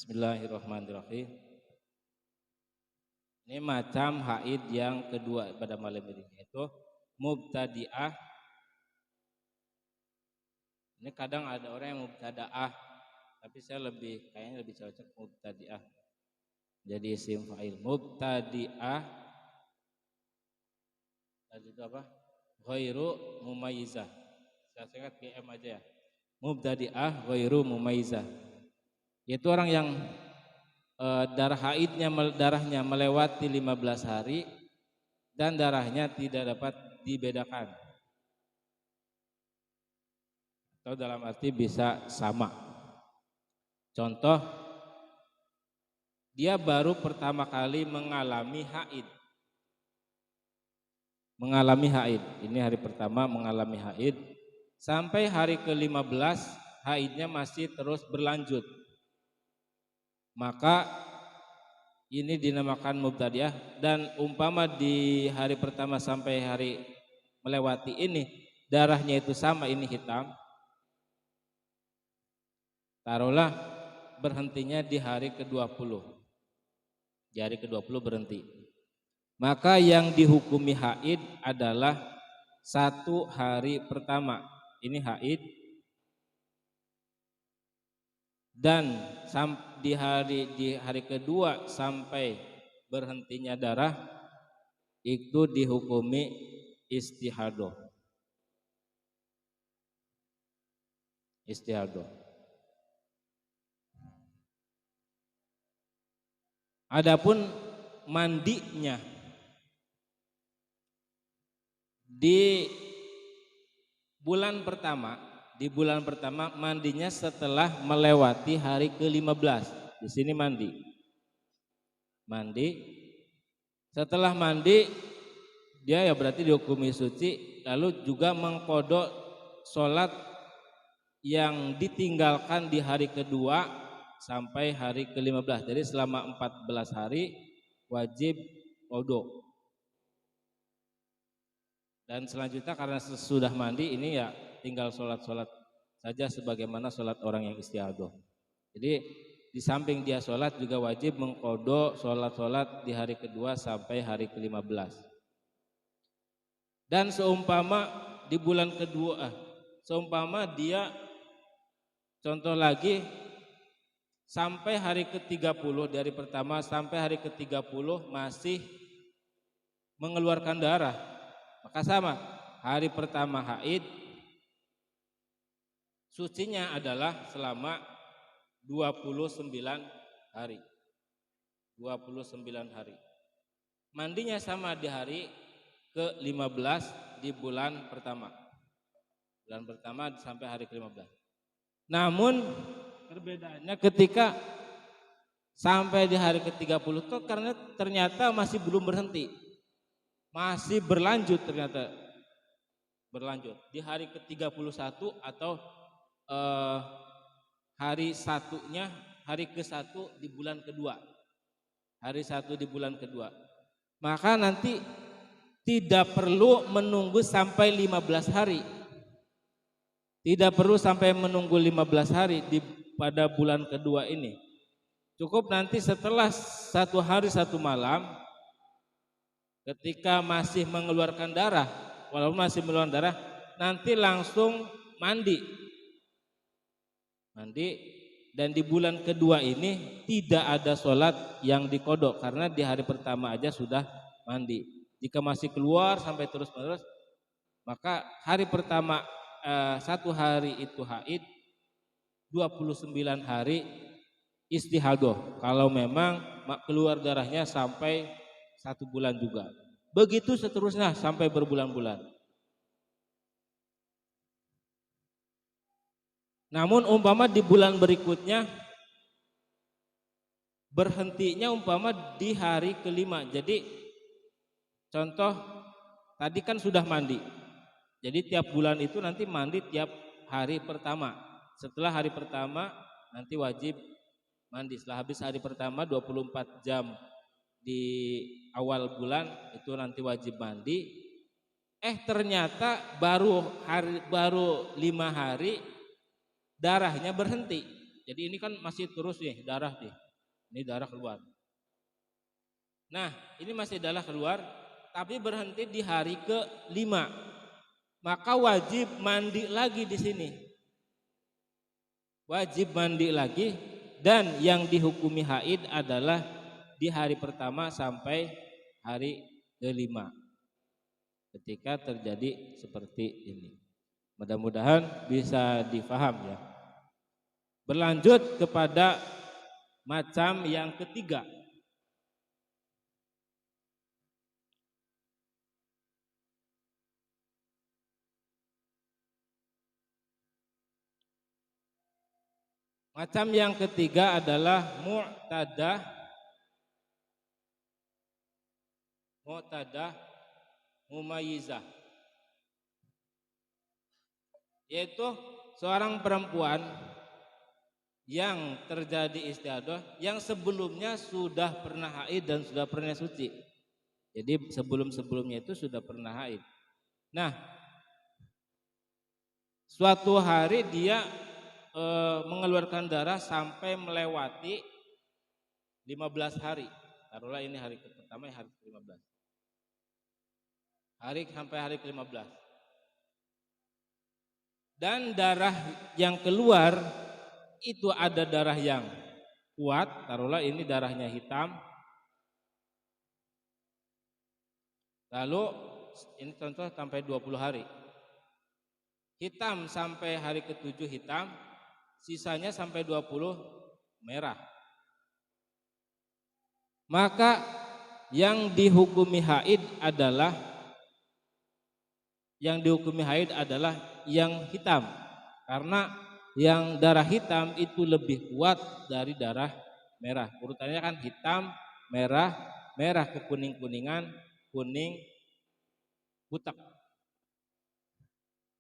Bismillahirrahmanirrahim. Ini macam haid yang kedua pada malam ini, yaitu mubtadi'ah. Ini kadang ada orang yang mubtada'ah, tapi saya kayaknya lebih cocok mubtadi'ah. Jadi isim fa'il mubtadi'ah. Tadi itu apa? Ghairu mumayyizah. Saya ingat GM aja ya. Mubtadi'ah ghairu mumayyizah. Yaitu orang yang darahnya melewati 15 hari dan darahnya tidak dapat dibedakan. Atau dalam arti bisa sama. Contoh, dia baru pertama kali mengalami haid. Ini hari pertama mengalami haid. Sampai hari ke-15 haidnya masih terus berlanjut. Maka ini dinamakan mubtadi'ah, dan umpama di hari pertama sampai hari melewati ini darahnya itu sama, ini hitam, taruhlah berhentinya di hari ke-20. Di hari ke-20 berhenti. Maka yang dihukumi haid adalah 1 hari pertama. Ini haid. Dan di hari kedua sampai berhentinya darah itu dihukumi istihadah. Adapun mandinya, di bulan pertama mandinya setelah melewati hari ke-15. Di sini mandi. Setelah mandi dia ya berarti dihukumi suci, lalu juga mengkodok sholat yang ditinggalkan di hari kedua sampai hari ke-15. Jadi selama 14 hari wajib kodok. Dan selanjutnya karena sesudah mandi ini ya tinggal sholat-sholat saja sebagaimana sholat orang yang istiadoh. Jadi di samping dia sholat juga wajib mengkodok sholat-sholat di hari kedua sampai hari ke-15. Dan seumpama di bulan kedua, seumpama dia contoh lagi sampai hari ke-30, dari pertama sampai hari ke-30 masih mengeluarkan darah, maka sama, hari pertama haid sucinya adalah selama 29 hari. 29 hari. Mandinya sama di hari ke-15 di bulan pertama. Bulan pertama sampai hari ke-15. Namun perbedaannya ketika sampai di hari ke-30 itu karena ternyata masih belum berhenti. Masih berlanjut ternyata. Berlanjut. Di hari ke-31 atau hari satunya, hari ke-1 di bulan kedua. Hari 1 di bulan kedua. Maka nanti tidak perlu menunggu sampai 15 hari. Tidak perlu sampai menunggu 15 hari pada bulan kedua ini. Cukup nanti setelah 1 hari 1 malam ketika masih mengeluarkan darah, walaupun masih mengeluarkan darah, nanti langsung mandi. Dan di bulan kedua ini tidak ada sholat yang dikodok karena di hari pertama aja sudah mandi. Jika masih keluar sampai terus menerus, maka hari pertama 1 hari itu haid, 29 hari istihadoh. Kalau memang keluar darahnya sampai 1 bulan juga. Begitu seterusnya sampai berbulan-bulan. Namun umpama di bulan berikutnya berhentinya umpama di hari ke-5. Jadi contoh tadi kan sudah mandi. Jadi tiap bulan itu nanti mandi tiap hari pertama. Setelah hari pertama nanti wajib mandi. Setelah habis hari pertama 24 jam di awal bulan itu nanti wajib mandi. Ternyata baru 5 hari darahnya berhenti. Jadi ini kan masih terus nih darah nih. Ini darah keluar. Nah, ini masih darah keluar tapi berhenti di hari ke-5. Maka wajib mandi lagi di sini. Wajib mandi lagi dan yang dihukumi haid adalah di hari pertama sampai hari ke-5. Ketika terjadi seperti ini. Mudah-mudahan bisa difaham ya. Berlanjut kepada macam yang ketiga. Macam yang ketiga adalah mu'tadah mumayyizah. Yaitu seorang perempuan yang terjadi istiadah yang sebelumnya sudah pernah haid dan sudah pernah suci. Jadi sebelumnya itu sudah pernah haid. Nah, suatu hari dia mengeluarkan darah sampai melewati 15 hari. Taruhlah ini hari pertama, hari ke-15. Sampai hari ke-15. Dan darah yang keluar itu ada darah yang kuat, taruhlah ini darahnya hitam. Lalu ini contoh sampai 20 hari. Hitam sampai hari ke-7 hitam, sisanya sampai 20 merah. Maka yang dihukumi haid adalah yang hitam, karena yang darah hitam itu lebih kuat dari darah merah. Urutannya kan hitam, merah, merah ke kuning-kuningan, kuning butak.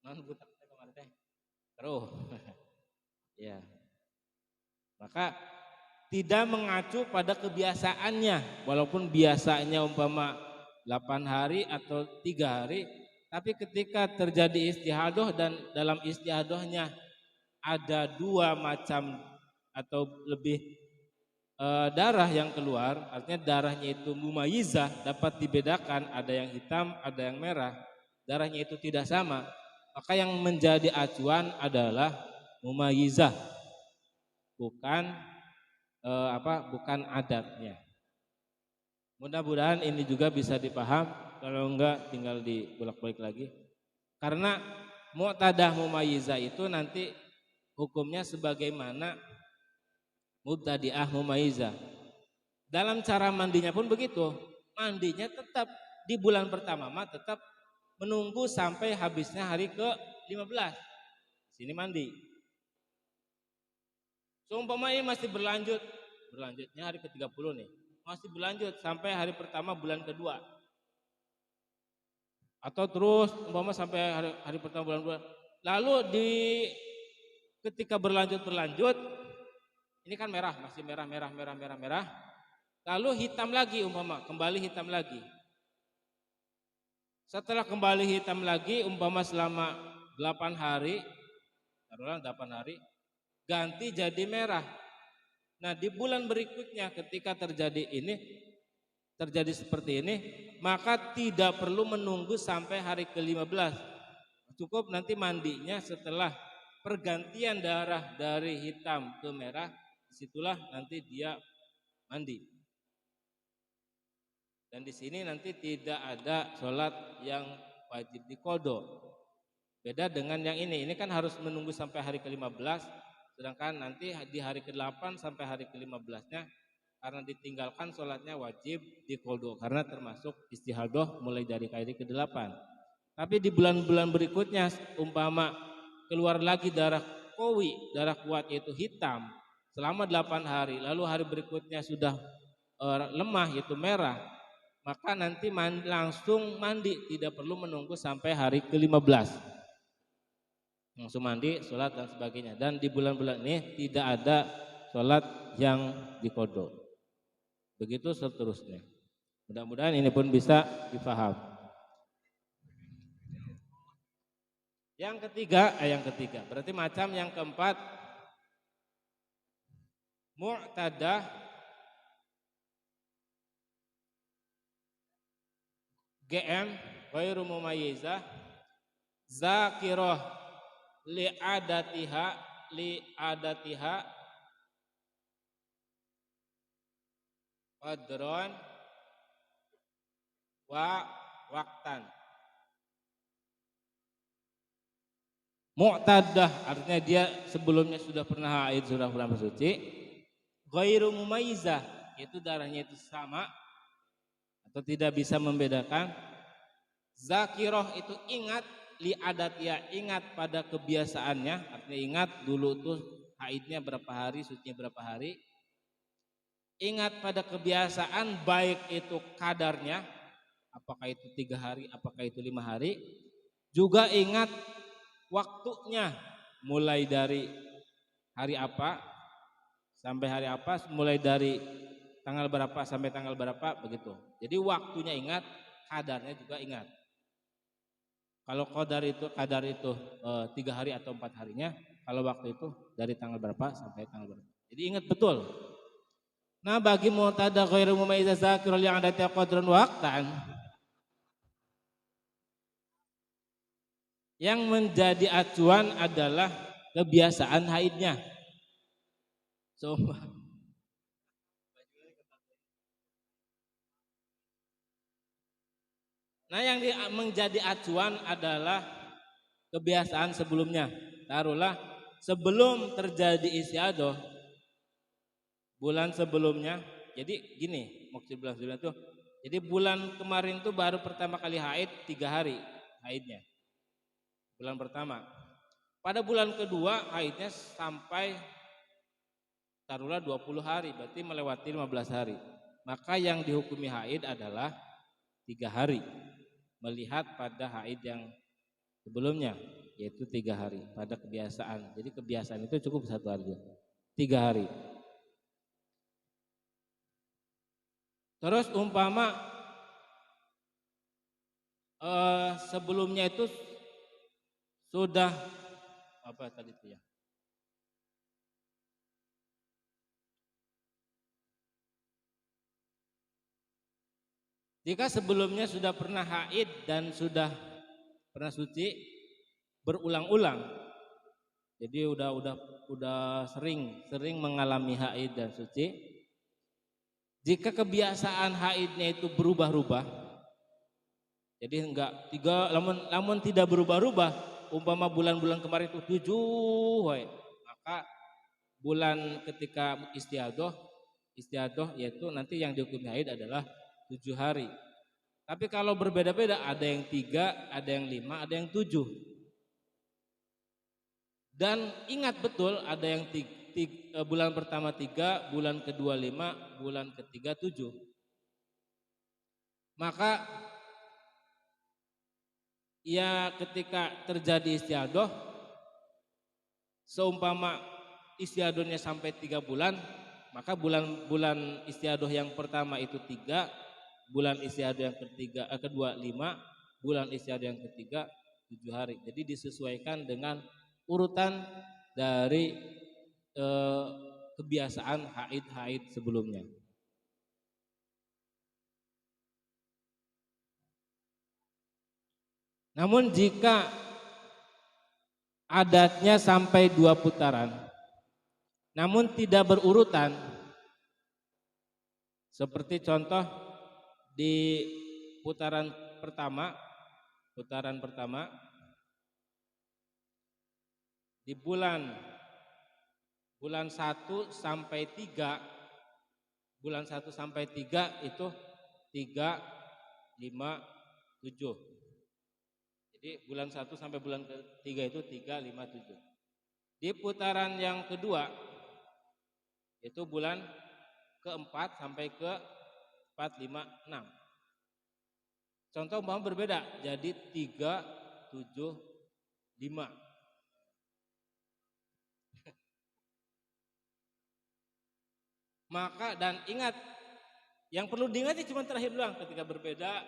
Non butak kemarin teh. Terus. Ya. Maka tidak mengacu pada kebiasaannya, walaupun biasanya umpama 8 hari atau 3 hari, tapi ketika terjadi istihadoh dan dalam istihadohnya ada 2 macam atau lebih darah yang keluar, artinya darahnya itu mumayizah, dapat dibedakan, ada yang hitam, ada yang merah, darahnya itu tidak sama, maka yang menjadi acuan adalah mumayizah, bukan bukan adatnya. Mudah-mudahan ini juga bisa dipaham, kalau enggak tinggal dibolak-balik lagi. Karena mu'tadah mumayizah itu nanti hukumnya sebagaimana mubtadi'ah mumayizah. Dalam cara mandinya pun begitu. Mandinya tetap di bulan pertama tetap menunggu sampai habisnya hari ke-15. Di sini mandi. Seumpama ini masih berlanjutnya hari ke-30 nih. Masih berlanjut sampai hari pertama bulan kedua. Atau terus umpama sampai hari pertama bulan kedua. Lalu ketika berlanjut ini kan merah, masih merah. Lalu hitam lagi umpama, kembali hitam lagi. Setelah kembali hitam lagi umpama selama 8 hari, taruhlah 8 hari, ganti jadi merah. Nah, di bulan berikutnya ketika terjadi seperti ini, maka tidak perlu menunggu sampai hari ke-15. Cukup nanti mandinya setelah pergantian darah dari hitam ke merah, disitulah nanti dia mandi. Dan di sini nanti tidak ada sholat yang wajib diqodho. Beda dengan yang ini kan harus menunggu sampai hari ke-15, sedangkan nanti di hari ke-8 sampai hari ke-15-nya karena ditinggalkan sholatnya wajib diqodho karena termasuk istihadoh mulai dari hari ke-8. Tapi di bulan-bulan berikutnya umpama keluar lagi darah qawi, darah kuat yaitu hitam selama 8 hari, lalu hari berikutnya sudah lemah yaitu merah, maka nanti langsung mandi, tidak perlu menunggu sampai hari ke-15. Langsung mandi, sholat dan sebagainya. Dan di bulan-bulan ini tidak ada sholat yang diqodho. Begitu seterusnya. Mudah-mudahan ini pun bisa dipaham. Yang ketiga, berarti macam yang keempat, mu'tadah GM ghairu mumayyizah zakirah li'adatiha qadron wa waktan. Mu'tadah artinya dia sebelumnya sudah pernah haid, sudah pernah bersuci. Ghairu mumayyizah itu darahnya itu sama atau tidak bisa membedakan. Zakirah itu ingat, li'adatiyah ingat pada kebiasaannya, artinya ingat dulu tuh haidnya berapa hari, sucinya berapa hari. Ingat pada kebiasaan baik itu kadarnya, apakah itu 3 hari, apakah itu 5 hari. Juga ingat waktunya, mulai dari hari apa sampai hari apa, mulai dari tanggal berapa sampai tanggal berapa, begitu. Jadi waktunya ingat, kadarnya juga ingat. Kalau kadar itu 3 hari atau 4 harinya, kalau waktu itu dari tanggal berapa sampai tanggal berapa. Jadi ingat betul. Nah, bagi mu'tadah ghairu mumayyizah zakirul yang ada qadran waqtan, yang menjadi acuan adalah kebiasaan haidnya. Nah, yang menjadi acuan adalah kebiasaan sebelumnya. Taruhlah sebelum terjadi istiadoh, bulan sebelumnya. Jadi gini, maksud bulan sebelumnya itu, jadi bulan kemarin itu baru pertama kali haid 3 hari haidnya. bulan pertama. Pada bulan kedua haidnya sampai taruhlah 20 hari, berarti melewati 15 hari. Maka yang dihukumi haid adalah 3 hari. Melihat pada haid yang sebelumnya, yaitu 3 hari pada kebiasaan. Jadi kebiasaan itu cukup 1 hari, 3 hari. Terus umpama sebelumnya itu sudah apa tadi itu ya? Jika sebelumnya sudah pernah haid dan sudah pernah suci berulang-ulang, jadi udah sering mengalami haid dan suci. Jika kebiasaan haidnya itu berubah-ubah, jadi enggak tiga, namun tidak berubah-ubah, umpama bulan-bulan kemarin itu 7, maka bulan ketika istiadoh yaitu nanti yang dihukumi haid adalah 7 hari. Tapi kalau berbeda-beda, ada yang 3, ada yang 5, ada yang 7. Dan ingat betul, ada yang bulan pertama 3, bulan kedua 5, bulan ketiga 7. Maka ya ketika terjadi istiadoh, seumpama istiadohnya sampai 3 bulan, maka bulan istiadoh yang pertama itu 3, bulan istiadoh yang kedua 5, bulan istiadoh yang ketiga 7 hari. Jadi disesuaikan dengan urutan dari kebiasaan haid sebelumnya. Namun jika adatnya sampai 2 putaran, namun tidak berurutan, seperti contoh di putaran pertama di bulan 1 sampai 3, bulan 1 sampai 3 itu 3, 5, 7. Jadi bulan 1 sampai bulan ketiga itu 3, 5, 7. Di putaran yang kedua itu bulan keempat sampai ke 4, 5, 6. Contoh mau berbeda, jadi 3, 7, 5. Maka dan ingat, yang perlu diingat cuma terakhir doang ketika berbeda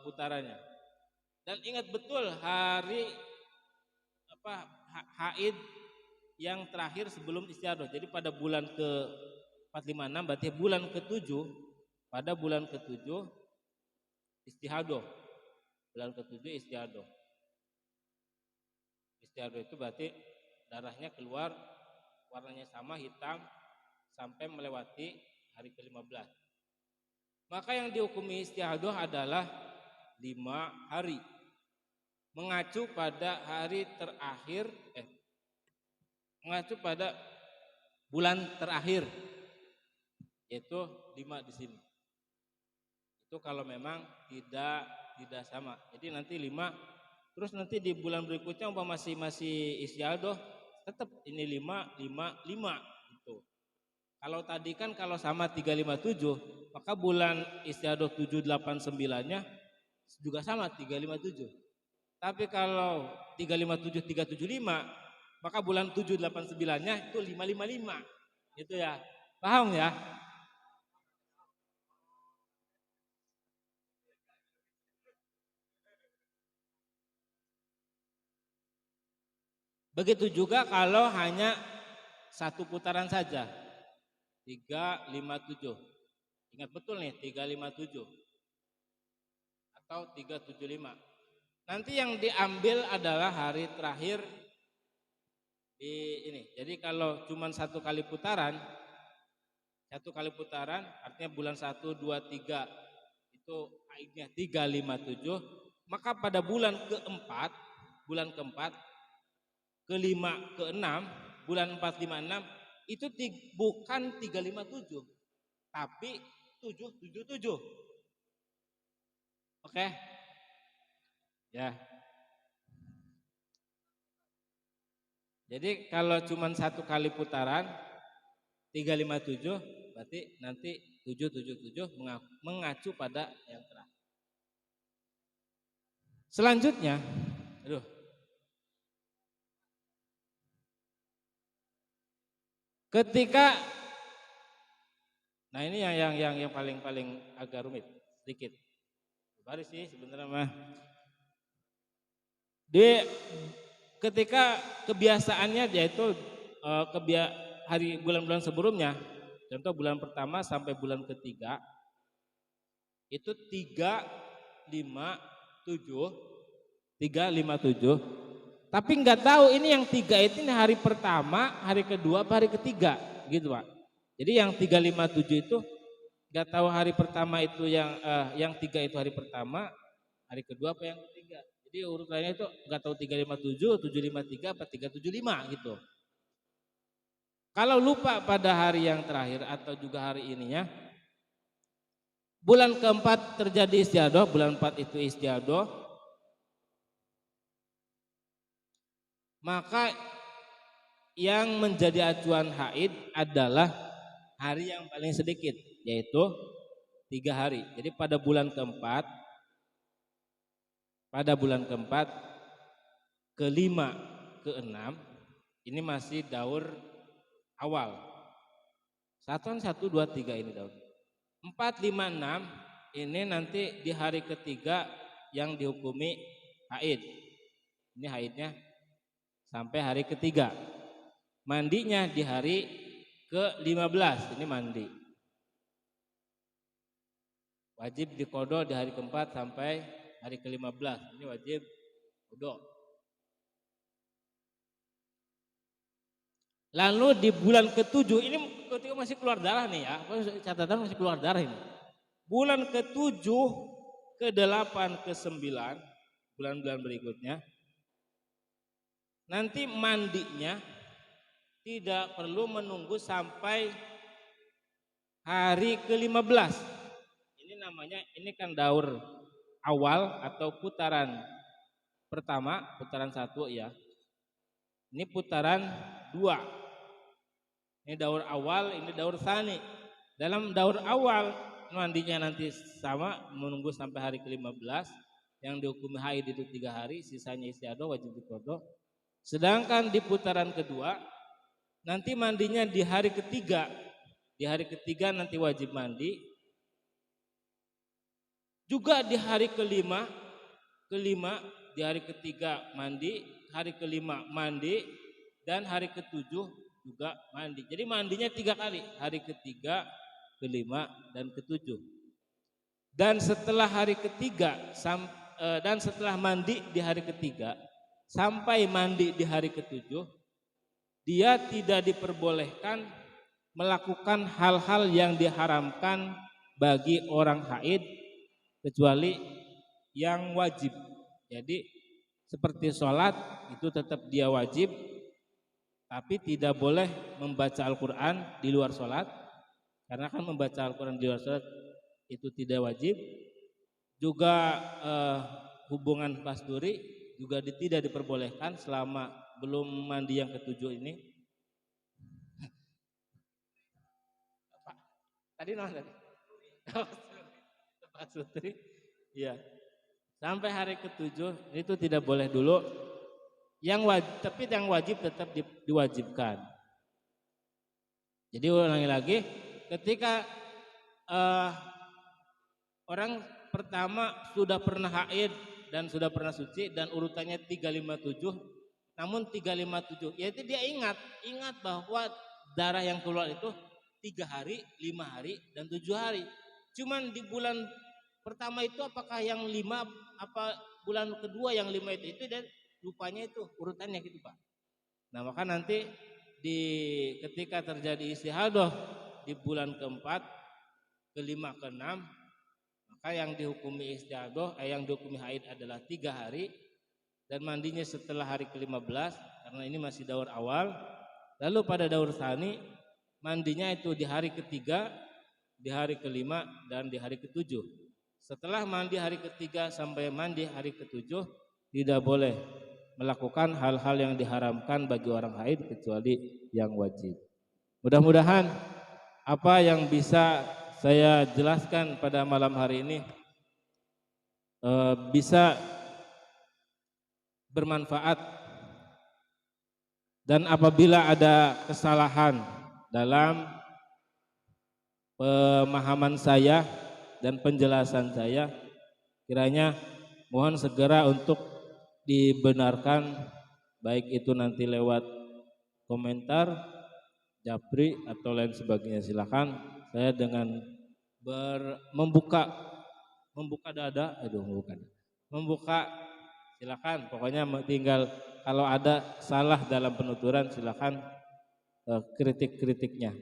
putarannya. Dan ingat betul hari haid yang terakhir sebelum istiadoh. Jadi pada bulan ke 4, 5, 6 berarti bulan ke-7, pada bulan ke-7 istihadoh. Bulan ke-7 istiadoh. Istiadoh itu berarti darahnya keluar, warnanya sama hitam sampai melewati hari ke-15. Maka yang dihukumi istiadoh adalah 5 hari. Mengacu pada hari terakhir mengacu pada bulan terakhir, yaitu 5 di sini. Itu kalau memang tidak sama. Jadi nanti 5, terus nanti di bulan berikutnya umpama masih istiadoh, tetap ini 5 gitu. Kalau tadi kan kalau sama 3, 5, 7, maka bulan istiadoh 7, 8, 9-nya juga sama 3, 5, 7. Tapi kalau 3, 5, 7, 3, 7, 5, maka bulan 7, 8, 9-nya itu 5, 5, 5. Gitu ya. Paham ya? Begitu juga kalau hanya 1 putaran saja. 3, 5, 7. Ingat betul nih 3, 5, 7. Atau 3, 7, 5. Nanti yang diambil adalah hari terakhir di ini. Jadi kalau cuma 1 kali putaran, artinya bulan 1, 2, 3 itu haidnya 3, 5, 7, maka pada bulan keempat, ke-5, ke-6, bulan 4, 5, 6 itu bukan 3, 5, 7, tapi 7, 7, 7. Oke. Ya. Jadi kalau cuma satu kali putaran 357 berarti nanti 777 mengacu pada yang terakhir. Selanjutnya, ketika, nah ini yang paling agak rumit sedikit. Baris sih sebenarnya mah. Ketika kebiasaannya yaitu hari bulan-bulan sebelumnya, contoh bulan pertama sampai bulan ketiga itu 357, tapi nggak tahu ini yang 3 itu hari pertama, hari kedua, apa hari ketiga, gitu Pak. Jadi yang 357 itu nggak tahu hari pertama itu yang 3 itu hari pertama, hari kedua apa yang ketiga. Jadi urutannya itu nggak tahu 357, 753 apa 375 gitu. Kalau lupa pada hari yang terakhir atau juga hari ininya, bulan keempat terjadi istiadoh, bulan 4 itu istiadoh, maka yang menjadi acuan haid adalah hari yang paling sedikit, yaitu 3 hari. Jadi pada bulan keempat, kelima, keenam, ini masih daur awal. 1, 2, 3 ini daur. 4, 5, 6 ini nanti di hari ketiga yang dihukumi haid. Ini haidnya sampai hari ketiga. Mandinya di hari ke-15, ini mandi. Wajib diqodho di hari keempat sampai hari ke-15, ini wajib qodho. Lalu di bulan ke-7 ini ketika masih keluar darah nih ya, catatan masih keluar darah ini. Bulan ke-7, ke-8, ke-9, bulan-bulan berikutnya, nanti mandinya tidak perlu menunggu sampai hari ke-15. Ini namanya, ini kan daur awal atau putaran pertama, putaran 1 ya. Ini putaran 2. Ini daur awal, ini daur tsani. Dalam daur awal mandinya nanti sama menunggu sampai hari ke-15, yang dihukumi haid itu 3 hari, sisanya istiadoh wajib diqodho. Sedangkan di putaran kedua nanti mandinya di hari ketiga. Di hari ketiga nanti wajib mandi. Juga di hari kelima di hari ketiga mandi, hari kelima mandi, dan hari ke-7 juga mandi. Jadi mandinya 3 kali, hari ketiga, kelima, dan ke-7. Dan setelah hari ketiga dan setelah mandi di hari ketiga sampai mandi di hari ke-7, dia tidak diperbolehkan melakukan hal-hal yang diharamkan bagi orang haid kecuali yang wajib. Jadi seperti sholat itu tetap dia wajib, tapi tidak boleh membaca Al-Quran di luar sholat, karena kan membaca Al-Quran di luar sholat itu tidak wajib. Juga hubungan pasduri juga tidak diperbolehkan selama belum mandi yang ke-7 ini. Tadi mana tadi? Pasduri, ya. Sampai hari ke-7 itu tidak boleh dulu. Tapi yang wajib tetap diwajibkan. Jadi ulangi lagi, ketika orang pertama sudah pernah haid dan sudah pernah suci dan urutannya 357, namun 357 yaitu dia ingat bahwa darah yang keluar itu 3 hari, 5 hari, dan 7 hari. Cuman di bulan pertama itu apakah yang 5, apa bulan kedua yang 5 itu dan lupanya itu urutannya gitu Pak. Nah maka nanti ketika terjadi istihadah di bulan keempat, kelima, keenam, maka yang dihukumi istihadah, yang dihukumi haid adalah 3 hari dan mandinya setelah hari ke-15 karena ini masih daur awal. Lalu pada daur tsani mandinya itu di hari ketiga, di hari kelima, dan di hari ke-7. Setelah mandi hari ketiga sampai mandi hari ketujuh tidak boleh melakukan hal-hal yang diharamkan bagi orang haid kecuali yang wajib. Mudah-mudahan apa yang bisa saya jelaskan pada malam hari ini bisa bermanfaat, dan apabila ada kesalahan dalam pemahaman saya dan penjelasan saya, kiranya mohon segera untuk dibenarkan, baik itu nanti lewat komentar, japri atau lain sebagainya. Silakan saya dengan membuka dada, membuka, silakan. Pokoknya tinggal kalau ada salah dalam penuturan silakan kritik-kritiknya.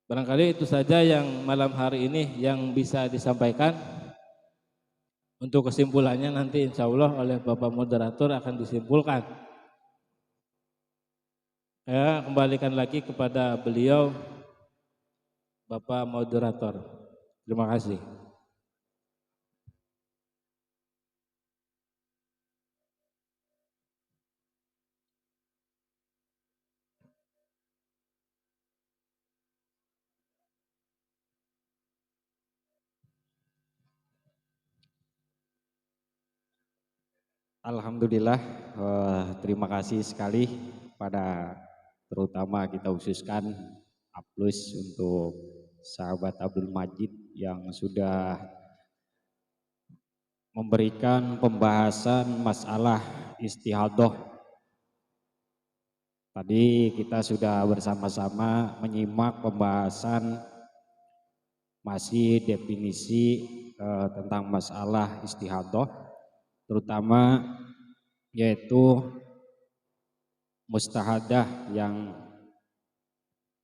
Barangkali itu saja yang malam hari ini yang bisa disampaikan. Untuk kesimpulannya nanti insya Allah oleh Bapak Moderator akan disimpulkan. Saya kembalikan lagi kepada beliau, Bapak Moderator. Terima kasih. Alhamdulillah, terima kasih sekali pada terutama kita khususkan aplaus untuk sahabat Abdul Majid yang sudah memberikan pembahasan masalah istihadah. Tadi kita sudah bersama-sama menyimak pembahasan masih definisi tentang masalah istihadah, terutama yaitu mustahadah yang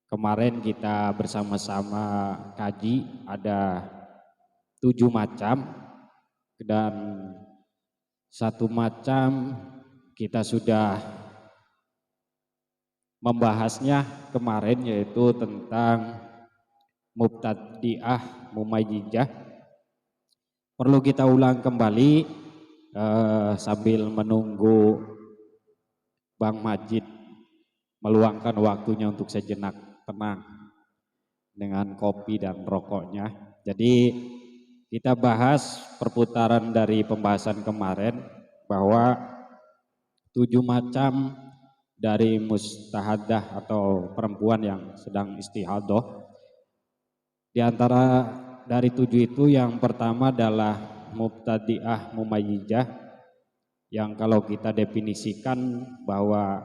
kemarin kita bersama-sama kaji ada 7 macam, dan 1 macam kita sudah membahasnya kemarin, yaitu tentang mubtadi'ah mumayyijah. Perlu kita ulang kembali sambil menunggu Bang Majid meluangkan waktunya untuk sejenak tenang dengan kopi dan rokoknya. Jadi kita bahas perputaran dari pembahasan kemarin bahwa 7 macam dari mustahadah atau perempuan yang sedang istihadah. Di antara dari 7 itu yang pertama adalah mubtadi'ah mumayyijah, yang kalau kita definisikan bahwa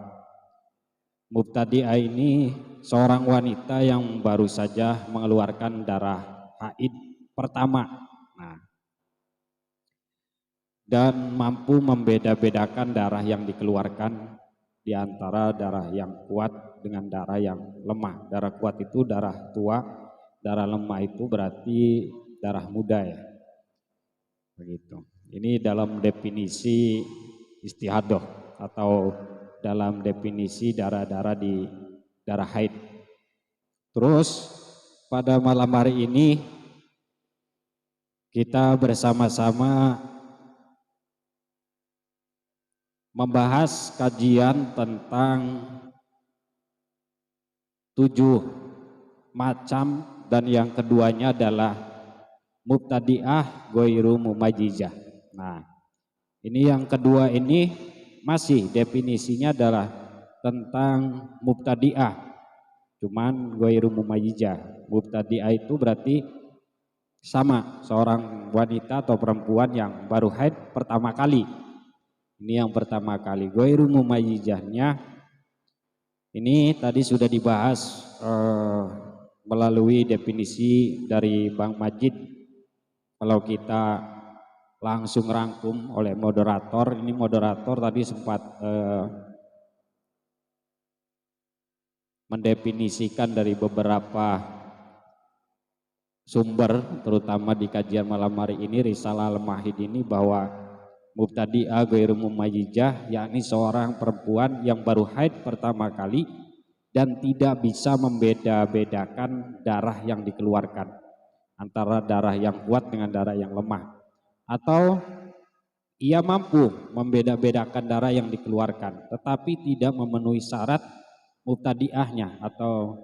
mubtadi'ah ini seorang wanita yang baru saja mengeluarkan darah haid pertama, dan mampu membeda-bedakan darah yang dikeluarkan di antara darah yang kuat dengan darah yang lemah. Darah kuat itu darah tua, darah lemah itu berarti darah muda ya. Begitu. Ini dalam definisi istihadah atau dalam definisi darah-darah di darah haid. Terus pada malam hari ini kita bersama-sama membahas kajian tentang 7 macam, dan yang keduanya adalah mubtadi'ah ghairu mumayyijah. Nah, ini yang kedua ini masih definisinya adalah tentang mubtadi'ah, cuman ghairu mumayyijah. Mubtadi'ah itu berarti sama, seorang wanita atau perempuan yang baru haid pertama kali. Ini yang pertama kali. Ghairu mumayyijahnya ini tadi sudah dibahas melalui definisi dari Bang Majid. Kalau kita langsung rangkum oleh moderator, ini moderator tadi sempat mendefinisikan dari beberapa sumber, terutama di kajian malam hari ini Risalah Al-Mahid ini, bahwa mubtadi'ah ghairu mumayyijah yakni seorang perempuan yang baru haid pertama kali dan tidak bisa membeda-bedakan darah yang dikeluarkan. antara darah yang kuat dengan darah yang lemah, atau ia mampu membeda-bedakan darah yang dikeluarkan tetapi tidak memenuhi syarat mubtadi'ahnya atau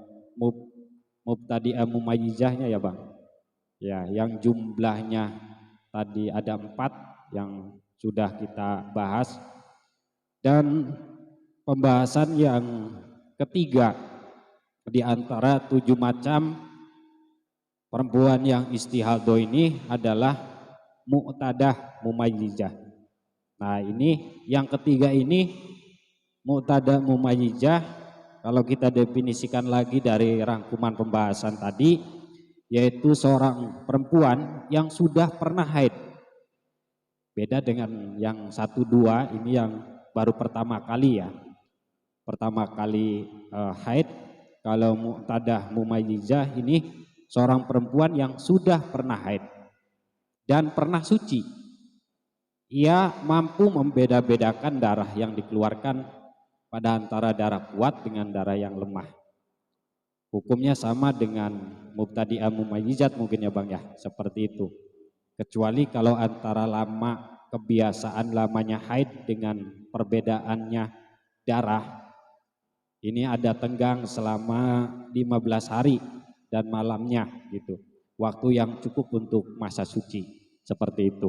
mubtadi'ah mumayyizahnya ya Bang. Ya, yang jumlahnya tadi ada 4 yang sudah kita bahas, dan pembahasan yang ketiga di antara 7 macam perempuan yang istihadah ini adalah mu'tadah mumayyizah. Nah, ini yang ketiga ini mu'tadah mumayyizah, kalau kita definisikan lagi dari rangkuman pembahasan tadi, yaitu seorang perempuan yang sudah pernah haid. Beda dengan yang 1, 2 ini yang baru pertama kali ya. Pertama kali haid. Kalau mu'tadah mumayyizah ini seorang perempuan yang sudah pernah haid dan pernah suci. Ia mampu membeda-bedakan darah yang dikeluarkan pada antara darah kuat dengan darah yang lemah. Hukumnya sama dengan mubtadi'ah mumayyizat mungkin ya Bang ya, seperti itu. Kecuali kalau antara lama kebiasaan lamanya haid dengan perbedaannya darah, ini ada tenggang selama 15 hari dan malamnya gitu. Waktu yang cukup untuk masa suci, seperti itu.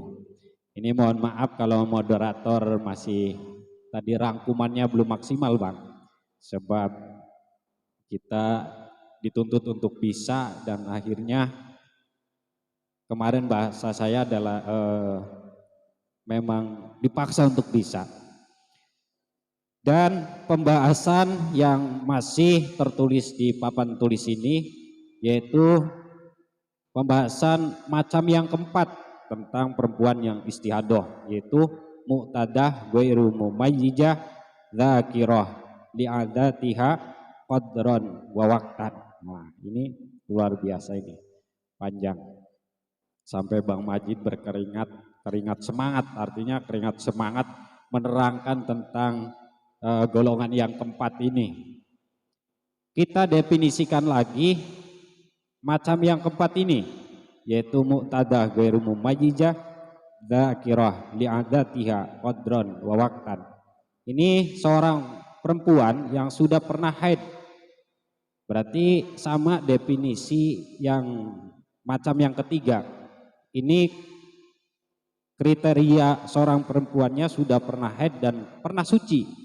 Ini mohon maaf kalau moderator masih tadi rangkumannya belum maksimal Bang. Sebab kita dituntut untuk bisa dan akhirnya kemarin bahasa saya adalah memang dipaksa untuk bisa. Dan pembahasan yang masih tertulis di papan tulis ini yaitu pembahasan macam yang keempat tentang perempuan yang istihadah, yaitu mu'tadah ghairu mumayyizah dzakirah li'adatiha qadran wa waqtan. Nah, ini luar biasa, ini panjang sampai Bang Majid keringat semangat, artinya keringat semangat menerangkan tentang golongan yang keempat ini. Kita definisikan lagi macam yang keempat ini, yaitu mu'tadah ghairu mumayyizah dzakirah li'adatiha qadran wa waqtan. Ini seorang perempuan yang sudah pernah haid. Berarti sama definisi yang macam yang ketiga. Ini kriteria seorang perempuannya sudah pernah haid dan pernah suci.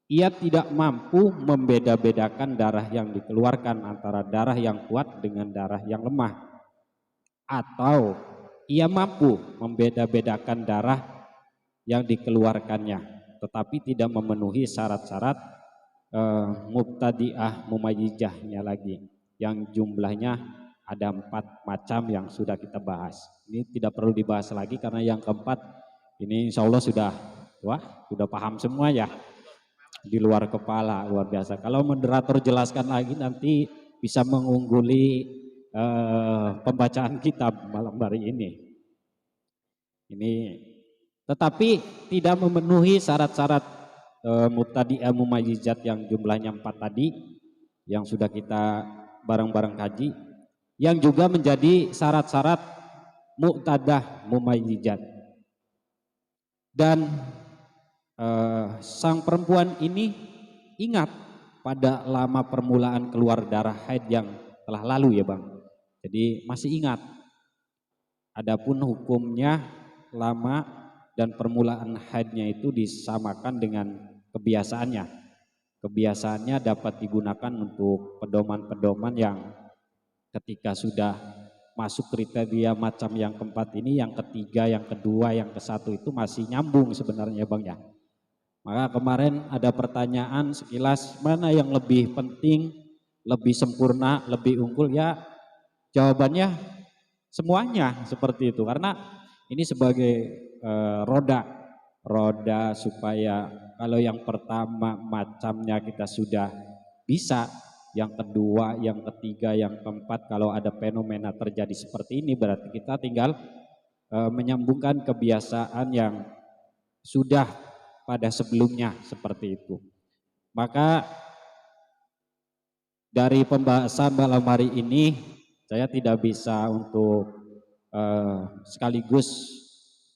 Ia tidak mampu membeda-bedakan darah yang dikeluarkan antara darah yang kuat dengan darah yang lemah. Atau ia mampu membeda-bedakan darah yang dikeluarkannya, tetapi tidak memenuhi syarat-syarat mubtadi'ah mumayyizahnya lagi, yang jumlahnya ada 4 macam yang sudah kita bahas. Ini tidak perlu dibahas lagi karena yang keempat ini insya Allah sudah paham semua ya, di luar kepala, luar biasa. Kalau moderator jelaskan lagi nanti bisa mengungguli pembacaan kitab malam hari ini. Ini tetapi tidak memenuhi syarat-syarat mubtadi'ah mumayyizat yang jumlahnya 4 tadi yang sudah kita bareng-bareng kaji, yang juga menjadi syarat-syarat mu'tadah mumayyizat. Dan sang perempuan ini ingat pada lama permulaan keluar darah haid yang telah lalu ya Bang. Jadi masih ingat. Adapun hukumnya lama dan permulaan haidnya itu disamakan dengan kebiasaannya. Kebiasaannya dapat digunakan untuk pedoman-pedoman yang ketika sudah masuk kriteria macam yang keempat ini, yang ketiga, yang kedua, yang ke-1 itu masih nyambung sebenarnya Bang ya. Maka kemarin ada pertanyaan sekilas mana yang lebih penting, lebih sempurna, lebih unggul, ya jawabannya semuanya seperti itu. Karena ini sebagai roda supaya kalau yang pertama macamnya kita sudah bisa, yang kedua, yang ketiga, yang keempat, kalau ada fenomena terjadi seperti ini berarti kita tinggal menyambungkan kebiasaan yang sudah pada sebelumnya seperti itu. Maka dari pembahasan malam hari ini Saya tidak bisa untuk sekaligus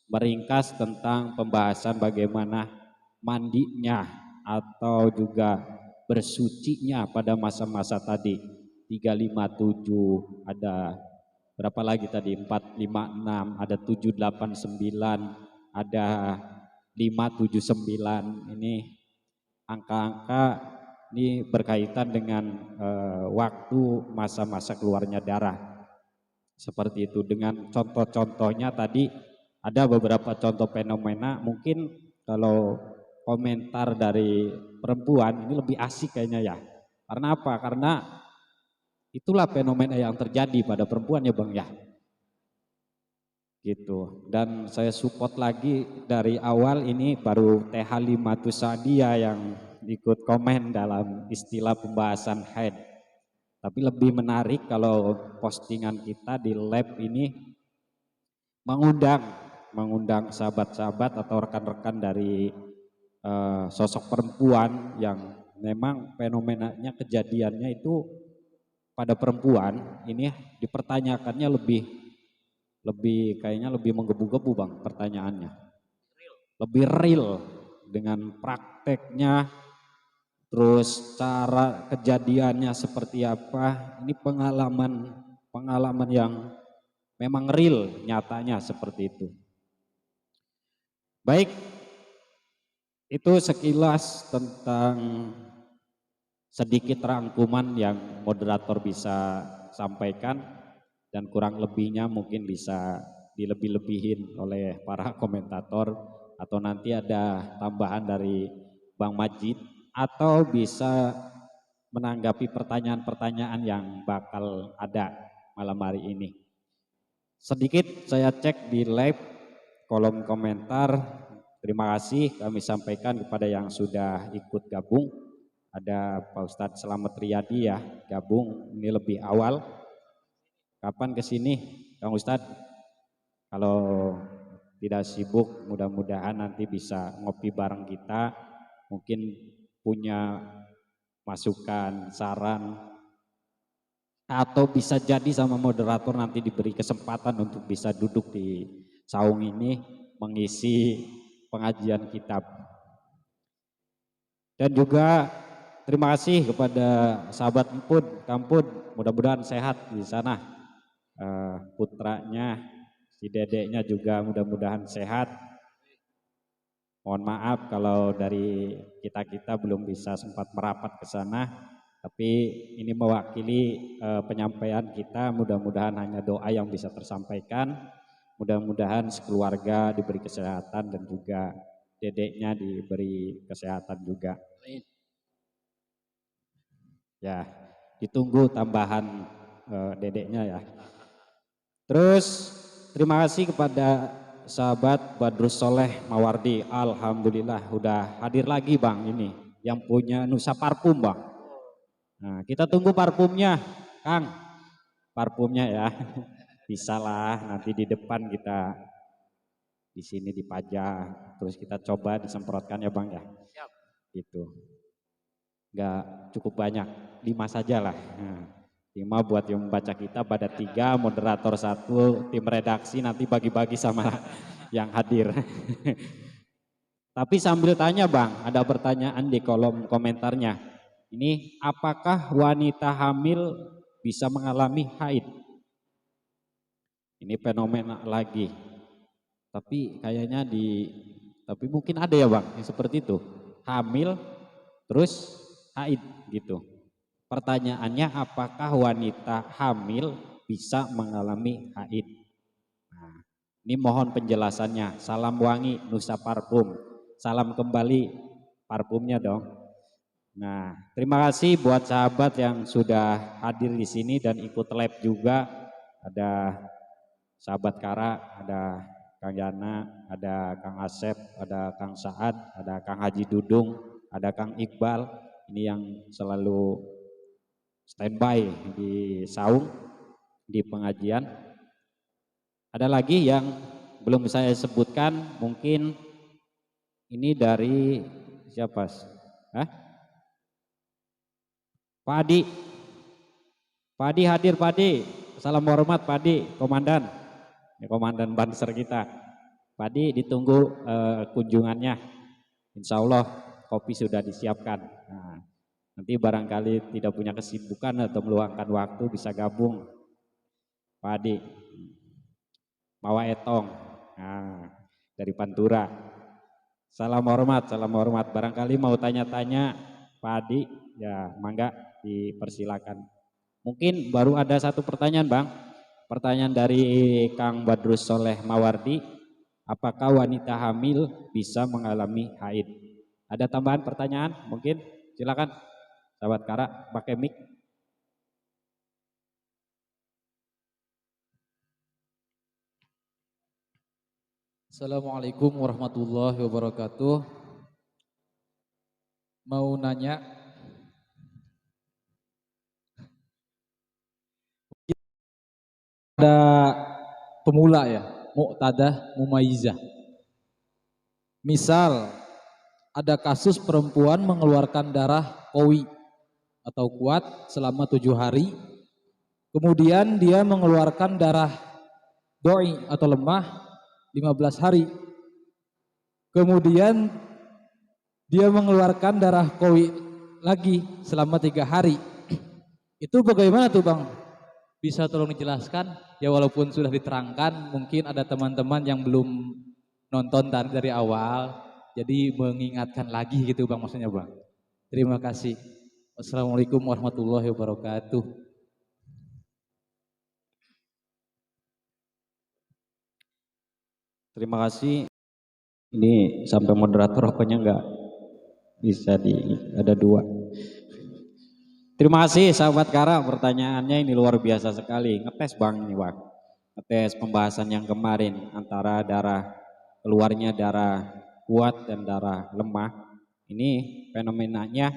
meringkas tentang pembahasan bagaimana mandinya atau juga bersucinya pada masa-masa tadi 357, ada berapa lagi tadi, 456, ada 789, ada 579. Ini angka-angka ini berkaitan dengan waktu masa-masa keluarnya darah. Seperti itu, dengan contoh-contohnya tadi ada beberapa contoh fenomena. Mungkin kalau komentar dari perempuan ini lebih asik kayaknya ya. Karena apa? Karena itulah fenomena yang terjadi pada perempuan ya Bang ya. Gitu. Dan saya support lagi dari awal, ini baru Teh Halimatus Sa'diyah yang ikut komen dalam istilah pembahasan haid. Tapi lebih menarik kalau postingan kita di lab ini mengundang sahabat-sahabat atau rekan-rekan dari sosok perempuan yang memang fenomenanya, kejadiannya itu pada perempuan ini dipertanyakannya lebih kayaknya lebih menggebu-gebu Bang pertanyaannya. Lebih real dengan prakteknya, terus cara kejadiannya seperti apa. Ini pengalaman yang memang real, nyatanya seperti itu. Baik, itu sekilas tentang sedikit rangkuman yang moderator bisa sampaikan, dan kurang lebihnya mungkin bisa dilebih-lebihin oleh para komentator, atau nanti ada tambahan dari Bang Majid, atau bisa menanggapi pertanyaan-pertanyaan yang bakal ada malam hari ini. Sedikit saya cek di live kolom komentar. Terima kasih kami sampaikan kepada yang sudah ikut gabung. Ada Pak Ustadz Selamat Riyadi ya, gabung ini lebih awal. Kapan kesini Kang Ustadz? Kalau tidak sibuk, mudah-mudahan nanti bisa ngopi bareng kita. Mungkin punya masukan, saran, atau bisa jadi sama moderator nanti diberi kesempatan untuk bisa duduk di saung ini mengisi pengajian kitab. Dan juga terima kasih kepada sahabat Empud, Kampud, mudah-mudahan sehat di sana. Putranya, si dedeknya juga mudah-mudahan sehat. Mohon maaf kalau dari kita belum bisa sempat merapat ke sana, tapi ini mewakili penyampaian kita. Mudah-mudahan hanya doa yang bisa tersampaikan. Mudah-mudahan sekeluarga diberi kesehatan dan juga dedeknya diberi kesehatan juga. Ya, ditunggu tambahan dedeknya ya. Terus terima kasih kepada sahabat Badrus Soleh Mawardi. Alhamdulillah udah hadir lagi Bang ini, yang punya Nusa Parfum Bang. Nah, kita tunggu parfumnya Kang, parfumnya ya. Bisa lah nanti di depan kita di sini dipajang, terus kita coba disemprotkan ya Bang ya. Gitu. Enggak cukup banyak, 5 saja lah. Nah, 5 buat yang membaca kitab, ada 3, moderator 1, tim redaksi nanti bagi-bagi sama yang hadir. Tapi sambil tanya Bang, ada pertanyaan di kolom komentarnya. Ini apakah wanita hamil bisa mengalami haid? Ini fenomena lagi. Tapi kayaknya tapi mungkin ada ya Bang yang seperti itu. Hamil terus haid gitu. Pertanyaannya, apakah wanita hamil bisa mengalami haid? Nah, ini mohon penjelasannya. Salam wangi Nusa Parfum. Salam kembali parfumnya dong. Nah, terima kasih buat sahabat yang sudah hadir di sini dan ikut lab juga. Ada sahabat Kara, ada Kang Yana, ada Kang Asep, ada Kang Saad, ada Kang Haji Dudung, ada Kang Iqbal. Ini yang selalu standby di saung, di pengajian. Ada lagi yang belum saya sebutkan, mungkin ini dari siapa? Pak Adi. Pak Adi hadir Pak Adi. salam hormat Pak Adi, Komandan. Ya, Komandan Banser kita. Pak Adi ditunggu kunjungannya. Insya Allah kopi sudah disiapkan. Nah, nanti barangkali tidak punya kesibukan atau meluangkan waktu bisa gabung. Pak Adi, Mawa Etong, nah, dari Pantura. Salam hormat, salam hormat. Barangkali mau tanya-tanya Pak Adi, ya mangga dipersilakan. Mungkin baru ada satu pertanyaan Bang. Pertanyaan dari Kang Badrus Soleh Mawardi. Apakah wanita hamil bisa mengalami haid? Ada tambahan pertanyaan? Mungkin silakan sahabat Kara pakai mic. Assalamualaikum warahmatullahi wabarakatuh. Mau nanya, ada pemula ya, muqtadah mumayyizah. Misal ada kasus perempuan mengeluarkan darah qawi atau kuat selama 7 hari, kemudian dia mengeluarkan darah doi atau lemah 15 hari, kemudian dia mengeluarkan darah qawi lagi selama 3 hari. Itu bagaimana tuh Bang? Bisa tolong dijelaskan? Ya walaupun sudah diterangkan, mungkin ada teman-teman yang belum nonton dari awal, jadi mengingatkan lagi gitu Bang maksudnya Bang. Terima kasih. Wassalamualaikum warahmatullahi wabarakatuh. Terima kasih. Ini sampai moderator rokoknya enggak bisa ada 2. Terima kasih sahabat Kara, pertanyaannya ini luar biasa sekali. Ngetes Bang ini Bang. Ngetes pembahasan yang kemarin antara keluarnya darah kuat dan darah lemah. Ini fenomenanya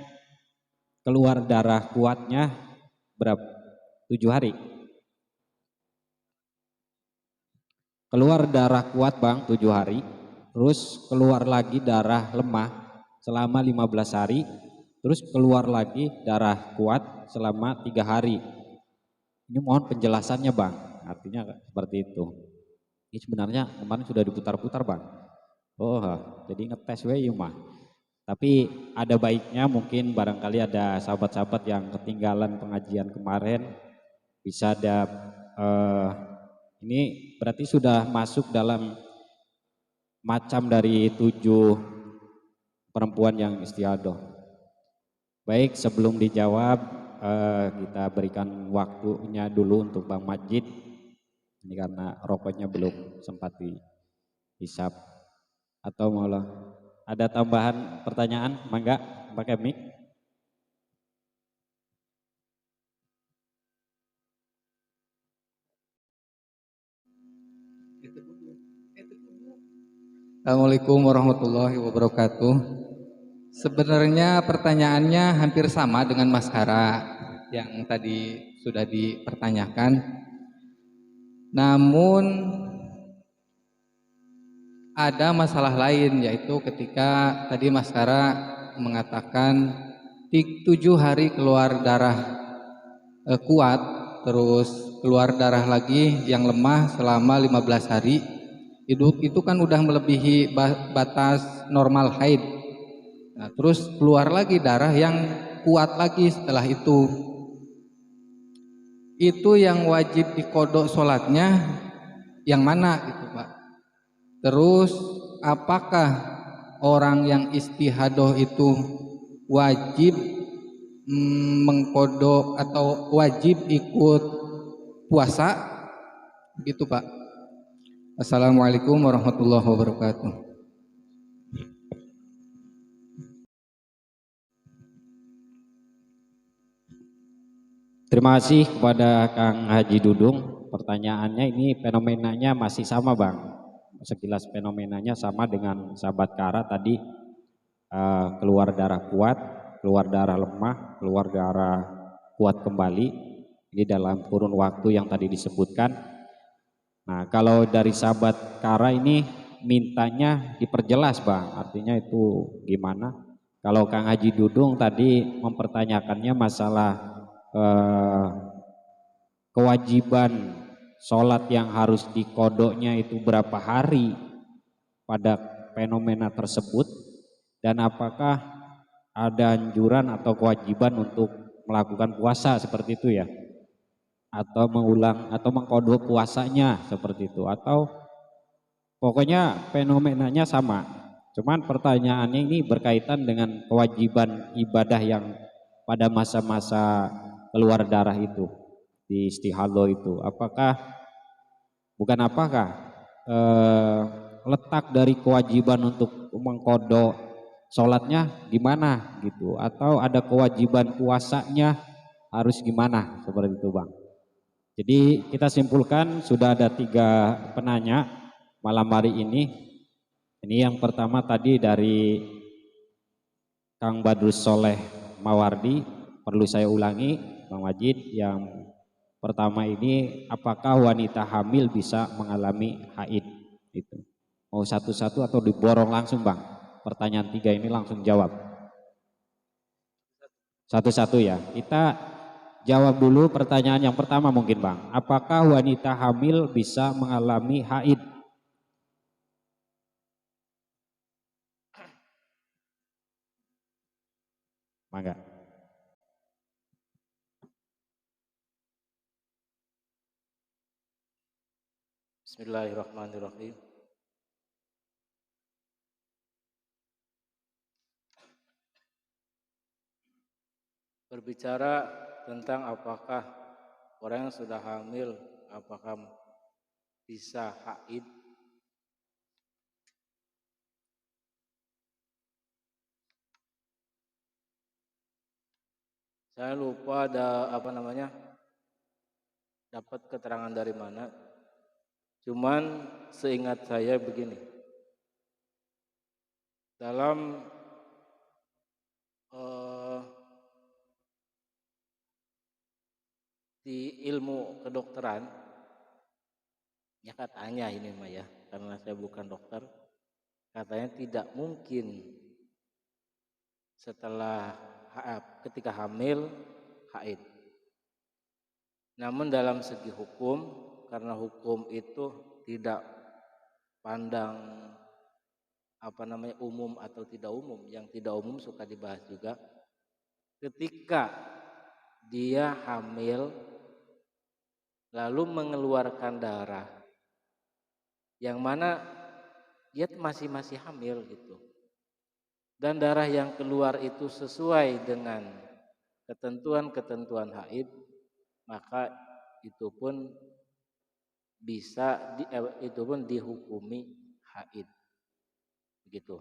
keluar darah kuatnya berapa? 7 hari. Keluar darah kuat Bang 7 hari. Terus keluar lagi darah lemah selama 15 hari. Terus keluar lagi darah kuat selama 3 hari. Ini mohon penjelasannya Bang. Artinya seperti itu. Ini sebenarnya kemarin sudah diputar-putar Bang. Oh, jadi ngetes we mah. Tapi ada baiknya mungkin barangkali ada sahabat-sahabat yang ketinggalan pengajian kemarin bisa ada ini berarti sudah masuk dalam macam dari 7 perempuan yang istiadoh. Baik, sebelum dijawab kita berikan waktunya dulu untuk Bang Majid. Ini karena rokoknya belum sempat dihisap. Atau malah ada tambahan pertanyaan? Mangga pakai mic. Assalamualaikum warahmatullahi wabarakatuh. Sebenarnya pertanyaannya hampir sama dengan Mas Hara yang tadi sudah dipertanyakan. Namun ada masalah lain, yaitu ketika tadi Mas Hara mengatakan 7 hari keluar darah kuat, terus keluar darah lagi yang lemah selama 15 hari. Itu kan udah melebihi batas normal haid. Nah, terus keluar lagi darah yang kuat lagi setelah itu. Itu yang wajib dikodok sholatnya yang mana gitu Pak? Terus apakah orang yang istihadoh itu wajib mengkodok atau wajib ikut puasa gitu Pak? Assalamualaikum warahmatullahi wabarakatuh. Terima kasih kepada Kang Haji Dudung. Pertanyaannya ini fenomenanya masih sama Bang. Sekilas fenomenanya sama dengan sahabat Kara tadi, keluar darah kuat, keluar darah lemah, keluar darah kuat kembali. Ini dalam kurun waktu yang tadi disebutkan. Nah kalau dari sahabat Kara ini mintanya diperjelas Bang, artinya itu gimana? Kalau Kang Haji Dudung tadi mempertanyakannya masalah kewajiban sholat yang harus dikodoknya itu berapa hari pada fenomena tersebut, dan apakah ada anjuran atau kewajiban untuk melakukan puasa seperti itu ya, atau mengulang atau mengkodok puasanya seperti itu, atau pokoknya fenomenanya sama. Cuman pertanyaannya ini berkaitan dengan kewajiban ibadah yang pada masa-masa keluar darah itu, di istihadah itu. Apakah letak dari kewajiban untuk mengkodok sholatnya gimana gitu, atau ada kewajiban puasanya harus gimana seperti itu Bang. Jadi kita simpulkan sudah ada 3 penanya malam hari ini. Ini yang pertama tadi dari Kang Badrus Soleh Mawardi, perlu saya ulangi Bang Majid. Yang pertama ini, apakah wanita hamil bisa mengalami haid? Itu mau satu-satu atau diborong langsung Bang? Pertanyaan 3 ini langsung jawab satu-satu ya. Kita jawab dulu pertanyaan yang pertama mungkin Bang. Apakah wanita hamil bisa mengalami haid? Mangga. Bismillahirrahmanirrahim. Berbicara tentang apakah orang yang sudah hamil apakah bisa haid, saya lupa ada dapat keterangan dari mana. Cuman seingat saya begini, dalam di ilmu kedokteran, ya katanya ini mah ya, karena saya bukan dokter, katanya tidak mungkin setelah ketika hamil haid. Namun dalam segi hukum, karena hukum itu tidak pandang umum atau tidak umum, yang tidak umum suka dibahas juga. Ketika dia hamil lalu mengeluarkan darah, yang mana dia masih hamil gitu, dan darah yang keluar itu sesuai dengan ketentuan haid, maka itu pun dihukumi haid. Begitu.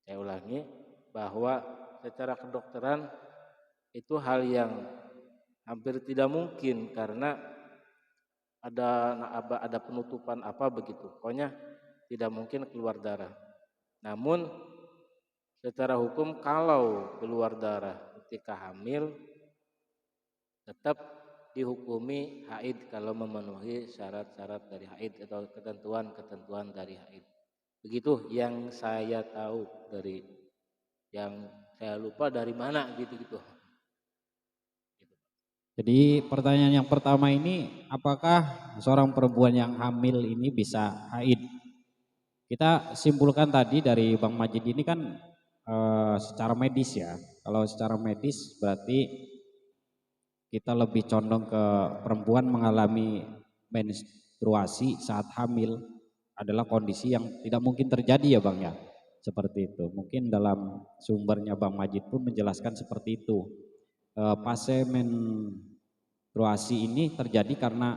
Saya ulangi bahwa secara kedokteran itu hal yang hampir tidak mungkin karena ada penutupan begitu. Pokoknya tidak mungkin keluar darah. Namun secara hukum kalau keluar darah ketika hamil tetap dihukumi haid kalau memenuhi syarat-syarat dari haid atau ketentuan-ketentuan dari haid. Begitu yang saya tahu, dari yang saya lupa dari mana gitu. Jadi pertanyaan yang pertama ini, apakah seorang perempuan yang hamil ini bisa haid? Kita simpulkan tadi dari Bang Majid ini kan secara medis ya. Kalau secara medis berarti kita lebih condong ke perempuan mengalami menstruasi saat hamil adalah kondisi yang tidak mungkin terjadi ya Bang ya. Seperti itu. Mungkin dalam sumbernya Bang Majid pun menjelaskan seperti itu. Fase menstruasi ini terjadi karena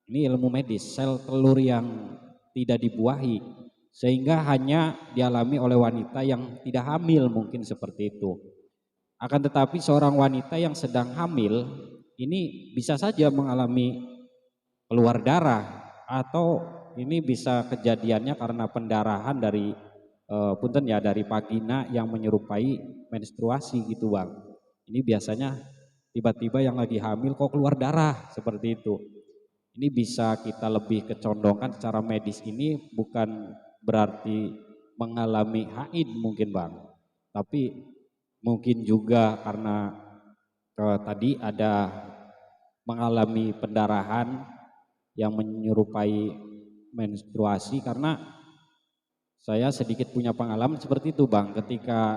ini ilmu medis, sel telur yang tidak dibuahi sehingga hanya dialami oleh wanita yang tidak hamil, mungkin seperti itu. Akan tetapi seorang wanita yang sedang hamil ini bisa saja mengalami keluar darah, atau ini bisa kejadiannya karena pendarahan dari dari vagina yang menyerupai menstruasi gitu Bang. Ini biasanya tiba-tiba yang lagi hamil kok keluar darah seperti itu. Ini bisa kita lebih kecondongkan secara medis, ini bukan berarti mengalami haid mungkin Bang. Tapi mungkin juga karena tadi ada mengalami pendarahan yang menyerupai menstruasi, karena saya sedikit punya pengalaman seperti itu Bang, ketika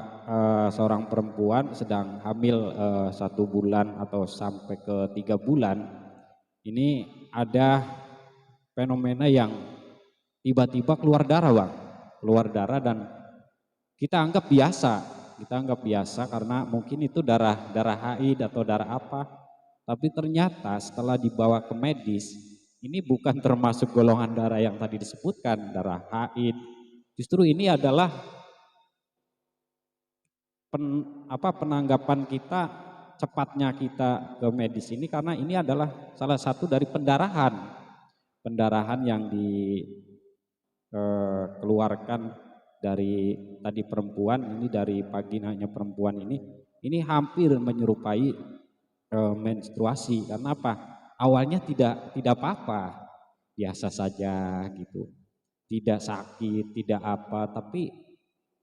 seorang perempuan sedang hamil 1 bulan atau sampai ke 3 bulan, ini ada fenomena yang tiba-tiba keluar darah Bang, keluar darah, dan kita anggap biasa karena mungkin itu darah haid atau darah apa, tapi ternyata setelah dibawa ke medis, ini bukan termasuk golongan darah yang tadi disebutkan, darah haid. Justru ini adalah penanggapan kita, cepatnya kita ke medis ini karena ini adalah salah satu dari pendarahan yang dikeluarkan dari tadi perempuan ini, dari vaginanya perempuan ini hampir menyerupai menstruasi. Karena apa? Awalnya tidak apa-apa, biasa saja gitu, tidak sakit, tidak apa, tapi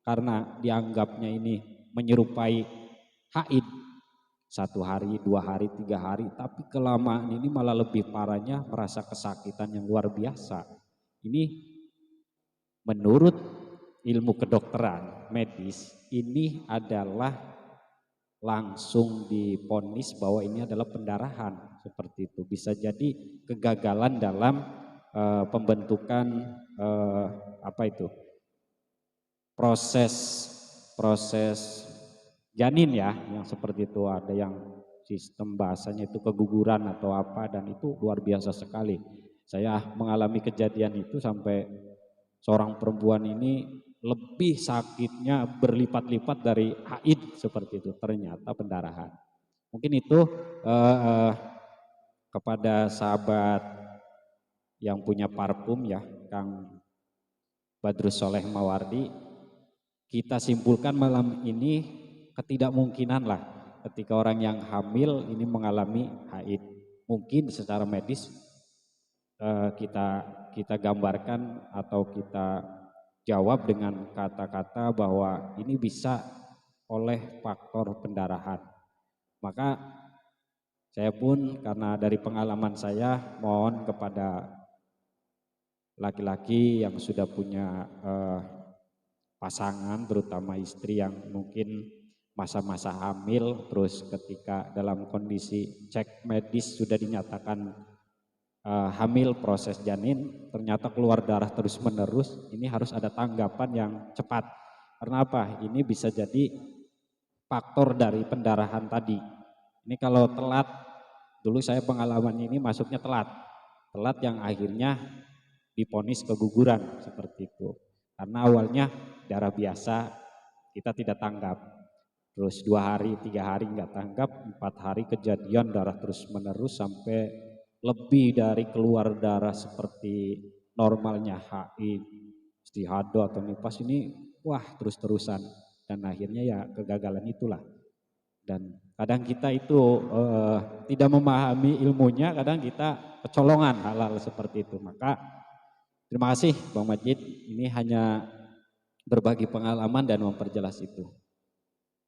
karena dianggapnya ini menyerupai haid, 1 hari, 2 hari, 3 hari, tapi kelamaan ini malah lebih parahnya merasa kesakitan yang luar biasa. Ini menurut ilmu kedokteran medis ini adalah langsung divonis bahwa ini adalah pendarahan, seperti itu. Bisa jadi kegagalan dalam pembentukan proses janin ya, yang seperti itu. Ada yang sistem bahasanya itu keguguran atau apa, dan itu luar biasa sekali. Saya mengalami kejadian itu sampai seorang perempuan ini lebih sakitnya berlipat-lipat dari haid, seperti itu, ternyata pendarahan. Mungkin itu kepada sahabat yang punya parfum ya, Kang Badrus Soleh Mawardi, kita simpulkan malam ini ketidakmungkinan lah ketika orang yang hamil ini mengalami haid. Mungkin secara medis kita gambarkan atau kita jawab dengan kata-kata bahwa ini bisa oleh faktor pendarahan. Maka saya pun karena dari pengalaman saya mohon kepada laki-laki yang sudah punya pasangan, terutama istri yang mungkin masa-masa hamil, terus ketika dalam kondisi cek medis sudah dinyatakan hamil proses janin, ternyata keluar darah terus menerus, ini harus ada tanggapan yang cepat. Karena apa? Ini bisa jadi faktor dari pendarahan tadi. Ini kalau telat, dulu saya pengalaman ini masuknya telat yang akhirnya divonis keguguran, seperti itu. Karena awalnya darah biasa, kita tidak tanggap. Terus 2 hari, 3 hari nggak tanggap, 4 hari kejadian darah terus menerus sampai lebih dari keluar darah seperti normalnya haid, istihadah atau nifas ini, wah terus-terusan, dan akhirnya ya kegagalan itulah. Dan kadang kita itu tidak memahami ilmunya, kadang kita kecolongan hal-hal seperti itu. Maka terima kasih Bang Majid, ini hanya berbagi pengalaman dan memperjelas itu.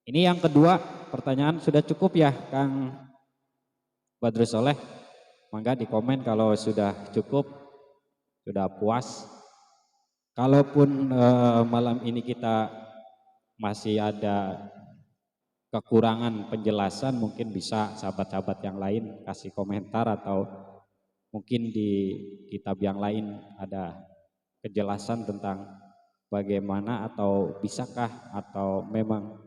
Ini yang kedua, pertanyaan sudah cukup ya Kang Badrus Soleh? Mangga di komen kalau sudah cukup, sudah puas. Kalaupun malam ini kita masih ada kekurangan penjelasan, mungkin bisa sahabat-sahabat yang lain kasih komentar, atau mungkin di kitab yang lain ada kejelasan tentang bagaimana, atau bisakah, atau memang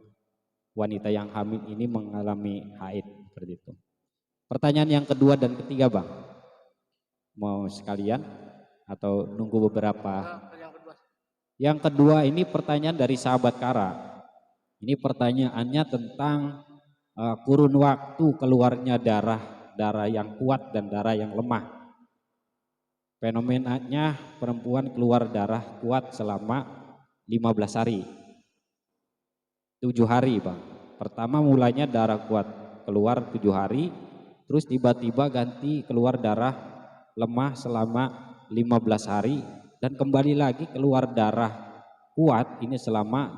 wanita yang hamil ini mengalami haid, seperti itu. Pertanyaan yang kedua dan ketiga Bang, mau sekalian atau nunggu beberapa? Yang kedua ini pertanyaan dari sahabat Kara. Ini pertanyaannya tentang kurun waktu keluarnya darah yang kuat dan darah yang lemah. Fenomenanya perempuan keluar darah kuat selama 15 hari. 7 hari Bang. Pertama mulainya darah kuat keluar 7 hari, terus tiba-tiba ganti keluar darah lemah selama 15 hari, dan kembali lagi keluar darah kuat ini selama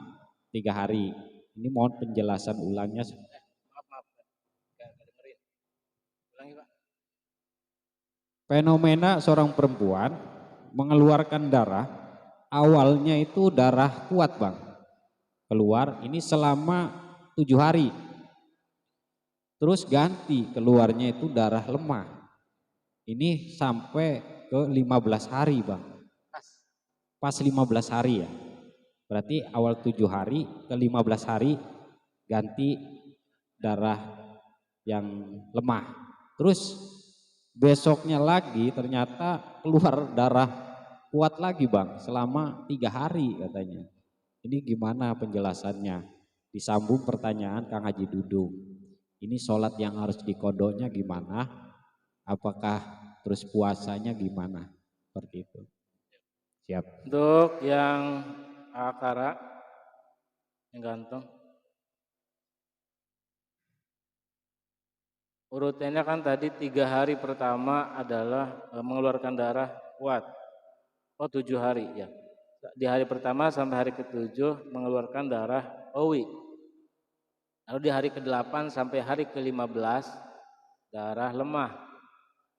3 hari. Ini mohon penjelasan ulangnya. Maaf, gak dengerin. Ulangi Pak. fenomena seorang perempuan mengeluarkan darah, awalnya itu darah kuat Bang, keluar ini selama 7 hari, terus ganti keluarnya itu darah lemah, ini sampai ke 15 hari Bang, pas 15 hari ya, berarti awal 7 hari ke 15 hari ganti darah yang lemah, terus besoknya lagi ternyata keluar darah kuat lagi Bang selama 3 hari katanya. Ini gimana penjelasannya? Disambung pertanyaan Kang Haji Dudung. Ini sholat yang harus dikodoknya gimana? Apakah terus puasanya gimana? Seperti itu. Siap. Untuk yang akara yang ganteng, urutannya kan tadi 3 hari pertama adalah mengeluarkan darah kuat. 7 hari ya. Di hari pertama sampai hari ke-7 mengeluarkan darah qawi. Lalu di hari ke-8 sampai hari ke-15 darah lemah,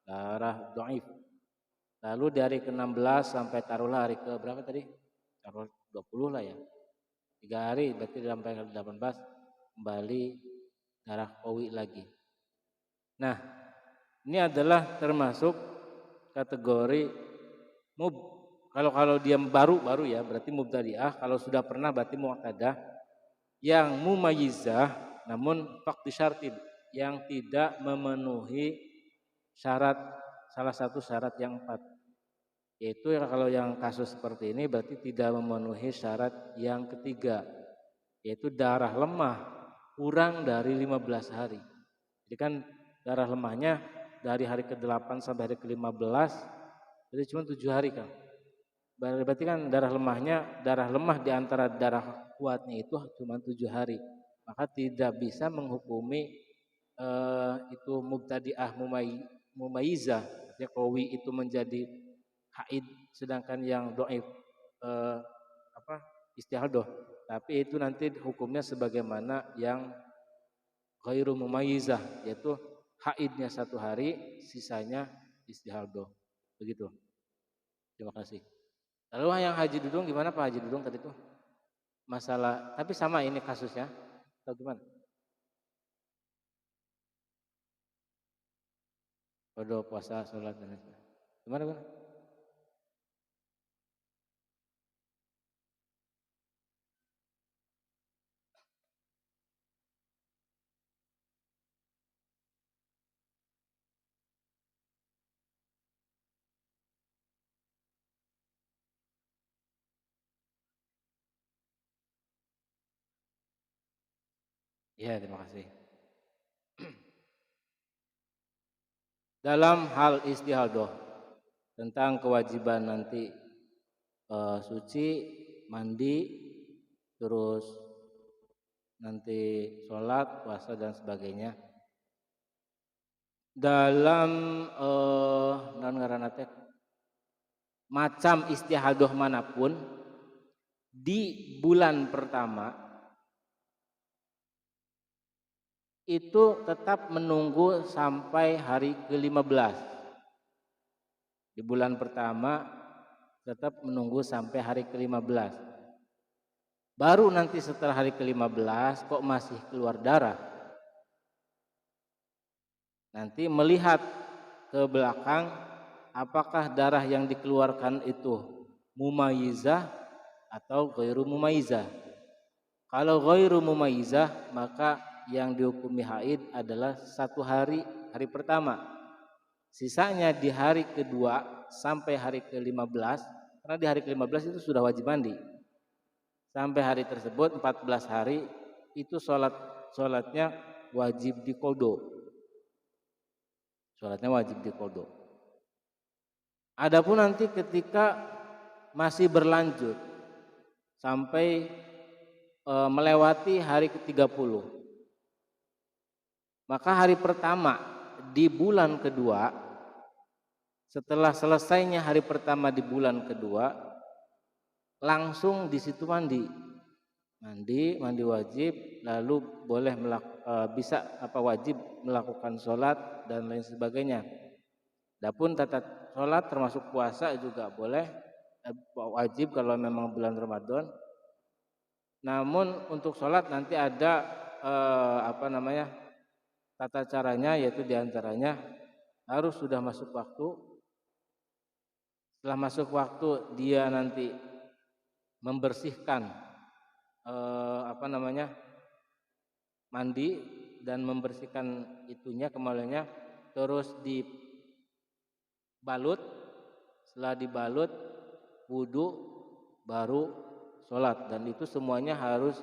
darah dhaif. Lalu di hari ke-16 sampai taruhlah hari ke berapa tadi? Taruh 20 lah ya. 3 hari berarti sampai ke-18 kembali darah qawi lagi. Nah, ini adalah termasuk kategori kalau dia baru ya berarti mubtadi'ah, kalau sudah pernah berarti mu'tadah, yang mumayyizah namun faqdi syartid, yang tidak memenuhi syarat, salah satu syarat yang 4, yaitu kalau yang kasus seperti ini berarti tidak memenuhi syarat yang ketiga, yaitu darah lemah kurang dari 15 hari. Jadi kan darah lemahnya dari hari ke-8 sampai hari ke-15 jadi cuma 7 hari kan. Berarti kan darah lemah di antara darah kuatnya itu cuma 7 hari. Maka tidak bisa menghukumi itu mubtadi'ah mumayyizah, artinya qawi itu menjadi haid, sedangkan yang dhaif istihadah. Tapi itu nanti hukumnya sebagaimana yang ghairu mumayyizah, yaitu haidnya 1 hari, sisanya istihadah. Begitu. Terima kasih. Lalu yang Haji Dudung gimana Pak Haji Dudung tadi itu? Masalah, tapi sama ini kasusnya atau gimana? Pada puasa, sholat dan lain-lain. Gimana? Ya, terima kasih. Dalam hal istihadah tentang kewajiban nanti suci, mandi, terus nanti sholat, puasa dan sebagainya. Dalam macam istihadah manapun di bulan pertama itu tetap menunggu sampai hari ke-15. Di bulan pertama tetap menunggu sampai hari ke-15. Baru nanti setelah hari ke-15 kok masih keluar darah, nanti melihat ke belakang apakah darah yang dikeluarkan itu mumayyizah atau ghairu mumayyizah. Kalau ghairu mumayyizah maka yang dihukumi haid adalah 1 hari, hari pertama. Sisanya di hari kedua sampai hari ke-15, karena di hari ke-15 itu sudah wajib mandi. Sampai hari tersebut 14 hari itu sholatnya wajib diqodho. Sholatnya wajib diqodho. Adapun nanti ketika masih berlanjut sampai melewati hari ke-30, maka hari pertama di bulan kedua, setelah selesainya hari pertama di bulan kedua, langsung di situ mandi wajib, lalu boleh wajib melakukan sholat dan lain sebagainya. Adapun tata sholat termasuk puasa juga boleh, wajib kalau memang bulan Ramadan. Namun untuk sholat nanti ada tata caranya, yaitu diantaranya harus sudah masuk waktu. Setelah masuk waktu dia nanti membersihkan mandi dan membersihkan itunya kemaluannya, terus dibalut. Setelah dibalut wudu baru sholat, dan itu semuanya harus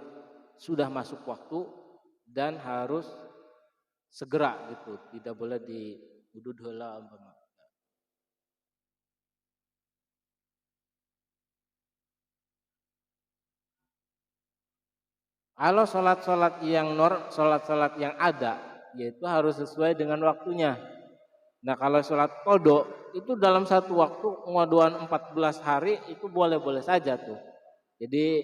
sudah masuk waktu dan harus segera gitu, tidak boleh di wudu heula umpama. Kalau sholat-sholat yang ada, yaitu harus sesuai dengan waktunya. Nah kalau sholat qodho itu dalam satu waktu ngodoan 14 hari itu boleh-boleh saja tuh. Jadi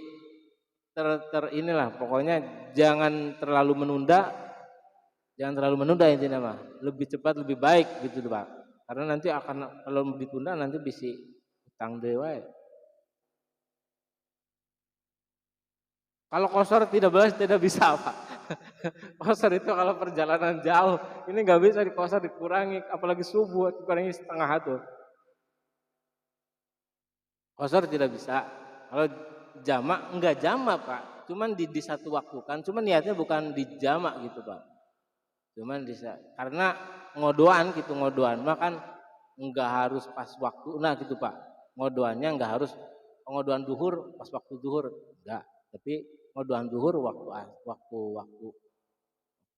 inilah pokoknya jangan terlalu menunda intinya mah. Lebih cepat lebih baik gitu Pak. Karena nanti akan kalau ditunda nanti bisa utang dewa. Kalau kosor tidak bisa Pak. Kosor itu kalau perjalanan jauh, ini nggak bisa dikosor, dikurangi, apalagi subuh dikurangi setengah tuh. Kosor tidak bisa. Kalau jamak enggak jamak Pak, cuman di satu waktu kan, cuman niatnya bukan di jamak gitu Pak. Cuman bisa karena ngodoan mah kan enggak harus pas waktu gitu Pak. Ngodoannya enggak harus ngodoan duhur pas waktu duhur, enggak. Tapi ngodoan duhur waktu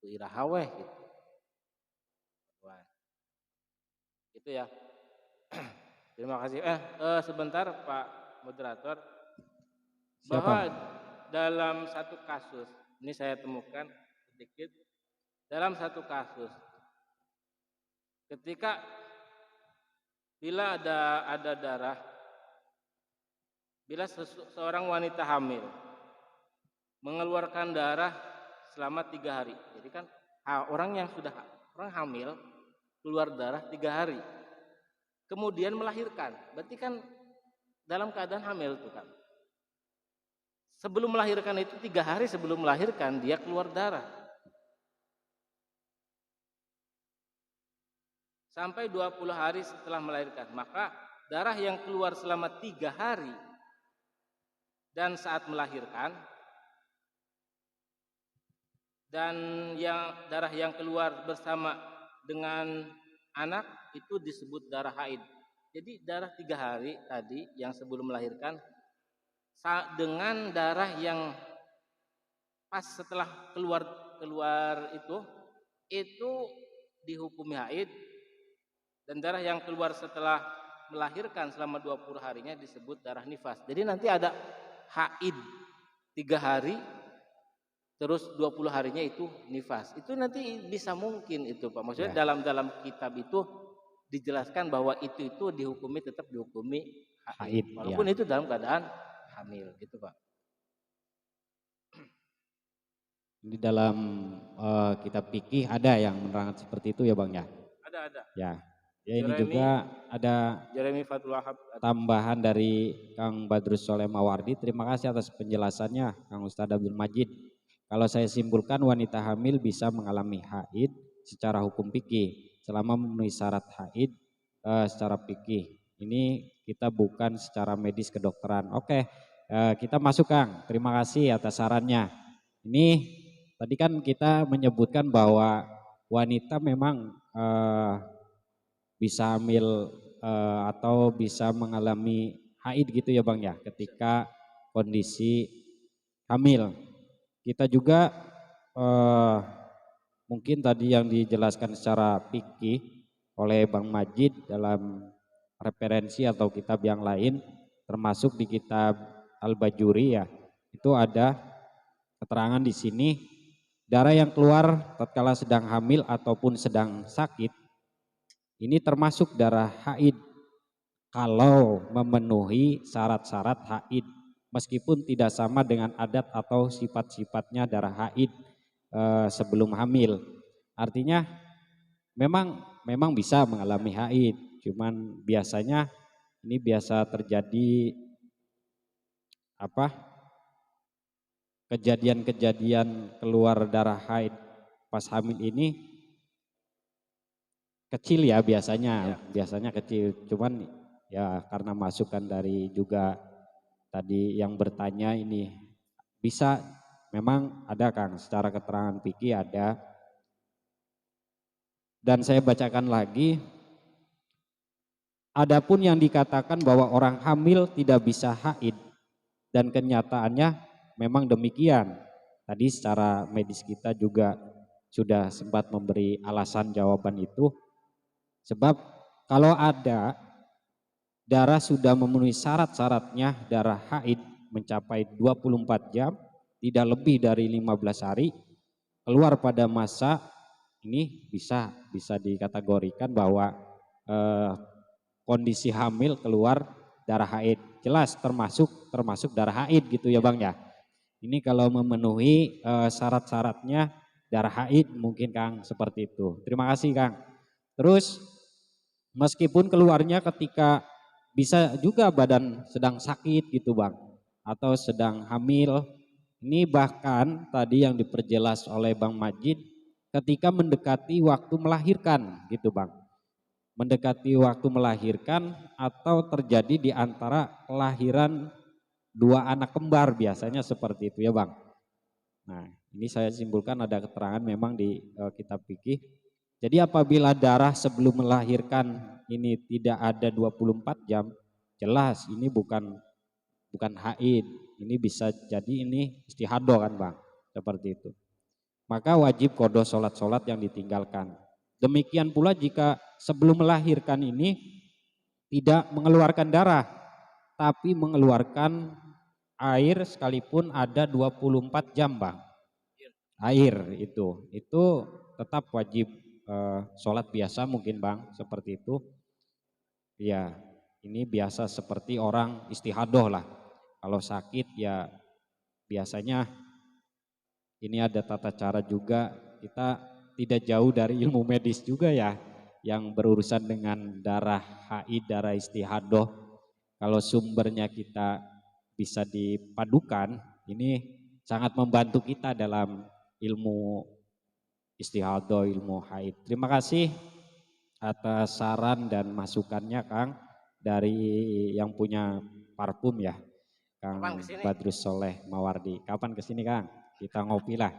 iraha gitu. Gitu ya. Terima kasih. Sebentar Pak moderator. Siapa? Bahwa dalam satu kasus, ini saya temukan sedikit, dalam satu kasus ketika bila ada darah, bila seorang wanita hamil mengeluarkan darah selama 3 hari. Jadi kan orang hamil keluar darah 3 hari, kemudian melahirkan, berarti kan dalam keadaan hamil tuh kan. Sebelum melahirkan itu 3 hari sebelum melahirkan dia keluar darah. Sampai 20 hari setelah melahirkan, maka darah yang keluar selama 3 hari dan saat melahirkan, dan darah yang keluar bersama dengan anak itu disebut darah haid. Jadi darah 3 hari tadi yang sebelum melahirkan dengan darah yang pas setelah keluar itu dihukumi haid, dan darah yang keluar setelah melahirkan selama 20 harinya disebut darah nifas. Jadi nanti ada haid 3 hari terus 20 harinya itu nifas. Itu nanti bisa mungkin itu Pak. Maksudnya dalam kitab itu dijelaskan bahwa itu tetap dihukumi haid walaupun itu dalam keadaan hamil gitu Pak. Di dalam kitab fikih ada yang menerangkan seperti itu ya Bang ya? Ada. Ya ini juga ada Jeremy Fatul Wahab tambahan dari Kang Badrus Soleh Mawardi. Terima kasih atas penjelasannya Kang Ustadz Abdul Majid. Kalau saya simpulkan wanita hamil bisa mengalami haid secara hukum fikih selama memenuhi syarat haid secara fikih. Ini kita bukan secara medis kedokteran. Oke. Kita masuk Kang, terima kasih atas sarannya. Ini tadi kan kita menyebutkan bahwa wanita memang bisa hamil atau bisa mengalami haid gitu ya Bang ya, ketika kondisi hamil. Kita juga mungkin tadi yang dijelaskan secara fikih oleh Bang Majid dalam referensi atau kitab yang lain, termasuk di kitab Al-Bajuri ya, itu ada keterangan di sini darah yang keluar tatkala sedang hamil ataupun sedang sakit ini termasuk darah haid kalau memenuhi syarat-syarat haid meskipun tidak sama dengan adat atau sifat-sifatnya darah haid sebelum hamil. Artinya memang bisa mengalami haid, Cuman biasanya ini biasa terjadi apa? Kejadian-kejadian keluar darah haid pas hamil ini kecil ya biasanya kecil. Cuman ya karena masukan dari juga tadi yang bertanya ini bisa memang ada Kang secara keterangan fikih ada, dan saya bacakan lagi. Adapun yang dikatakan bahwa orang hamil tidak bisa haid dan kenyataannya memang demikian. Tadi secara medis kita juga sudah sempat memberi alasan jawaban itu. Sebab kalau ada darah sudah memenuhi syarat-syaratnya, darah haid mencapai 24 jam, tidak lebih dari 15 hari, keluar pada masa ini bisa dikategorikan bahwa kondisi hamil keluar darah haid. Jelas termasuk darah haid gitu ya Bang ya. Ini kalau memenuhi syarat-syaratnya darah haid mungkin Kang seperti itu. Terima kasih Kang. Terus meskipun keluarnya ketika bisa juga badan sedang sakit gitu Bang, atau sedang hamil. Ini bahkan tadi yang diperjelas oleh Bang Majid ketika mendekati waktu melahirkan gitu Bang. Mendekati waktu melahirkan atau terjadi di antara kelahiran dua anak kembar biasanya seperti itu ya Bang. Nah ini saya simpulkan ada keterangan memang di kitab fikih. Jadi apabila darah sebelum melahirkan ini tidak ada 24 jam, jelas ini bukan haid, ini bisa jadi ini istihadah kan Bang, seperti itu. Maka wajib qadha sholat-sholat yang ditinggalkan. Demikian pula jika sebelum melahirkan ini tidak mengeluarkan darah, tapi mengeluarkan air sekalipun ada 24 jam Bang. Air itu tetap wajib sholat biasa mungkin Bang, seperti itu. Ya ini biasa seperti orang istihadah lah. Kalau sakit ya biasanya ini ada tata cara juga, kita tidak jauh dari ilmu medis juga ya, yang berurusan dengan darah haid, darah istihadah. Kalau sumbernya kita bisa dipadukan, ini sangat membantu kita dalam ilmu istihadah, ilmu haid. Terima kasih atas saran dan masukannya Kang, dari yang punya parfum ya, Kang Badrus Soleh Mawardi. Kapan kesini Kang? Kita ngopi lah.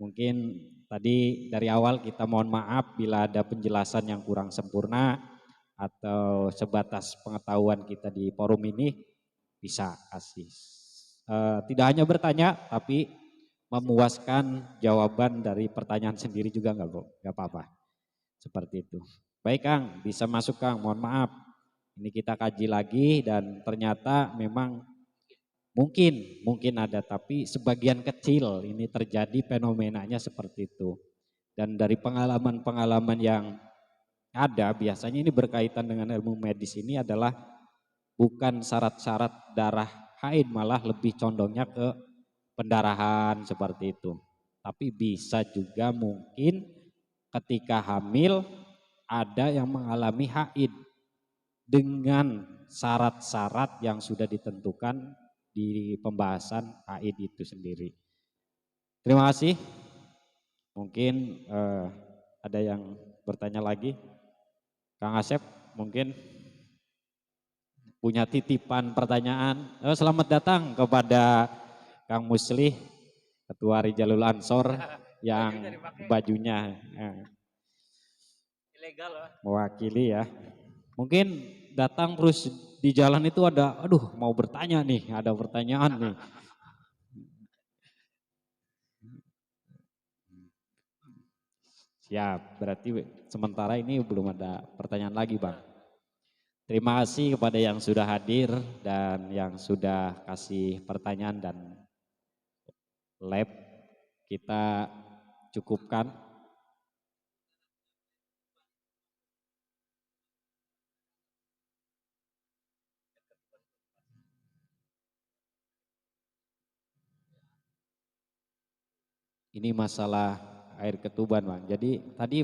Mungkin tadi dari awal kita mohon maaf bila ada penjelasan yang kurang sempurna atau sebatas pengetahuan kita di forum ini, bisa kasih. Tidak hanya bertanya tapi memuaskan jawaban dari pertanyaan sendiri juga nggak apa-apa. Seperti itu. Baik Kang, bisa masuk Kang, mohon maaf. Ini kita kaji lagi dan ternyata memang mungkin ada, tapi sebagian kecil ini terjadi fenomenanya seperti itu. Dan dari pengalaman-pengalaman yang ada, biasanya ini berkaitan dengan ilmu medis ini adalah bukan syarat-syarat darah haid, malah lebih condongnya ke pendarahan seperti itu. Tapi bisa juga mungkin ketika hamil ada yang mengalami haid dengan syarat-syarat yang sudah ditentukan di pembahasan haid itu sendiri. Terima kasih. Mungkin ada yang bertanya lagi. Kang Asep mungkin punya titipan pertanyaan. Selamat datang kepada Kang Muslih, Ketua Rijalul Ansor yang bajunya ilegal mewakili ya. Mungkin datang terus di jalan itu ada, aduh mau bertanya nih, ada pertanyaan nih. Siap, berarti sementara ini belum ada pertanyaan lagi Bang. Terima kasih kepada yang sudah hadir dan yang sudah kasih pertanyaan dan lab. Kita cukupkan. Ini masalah air ketuban Bang. Jadi tadi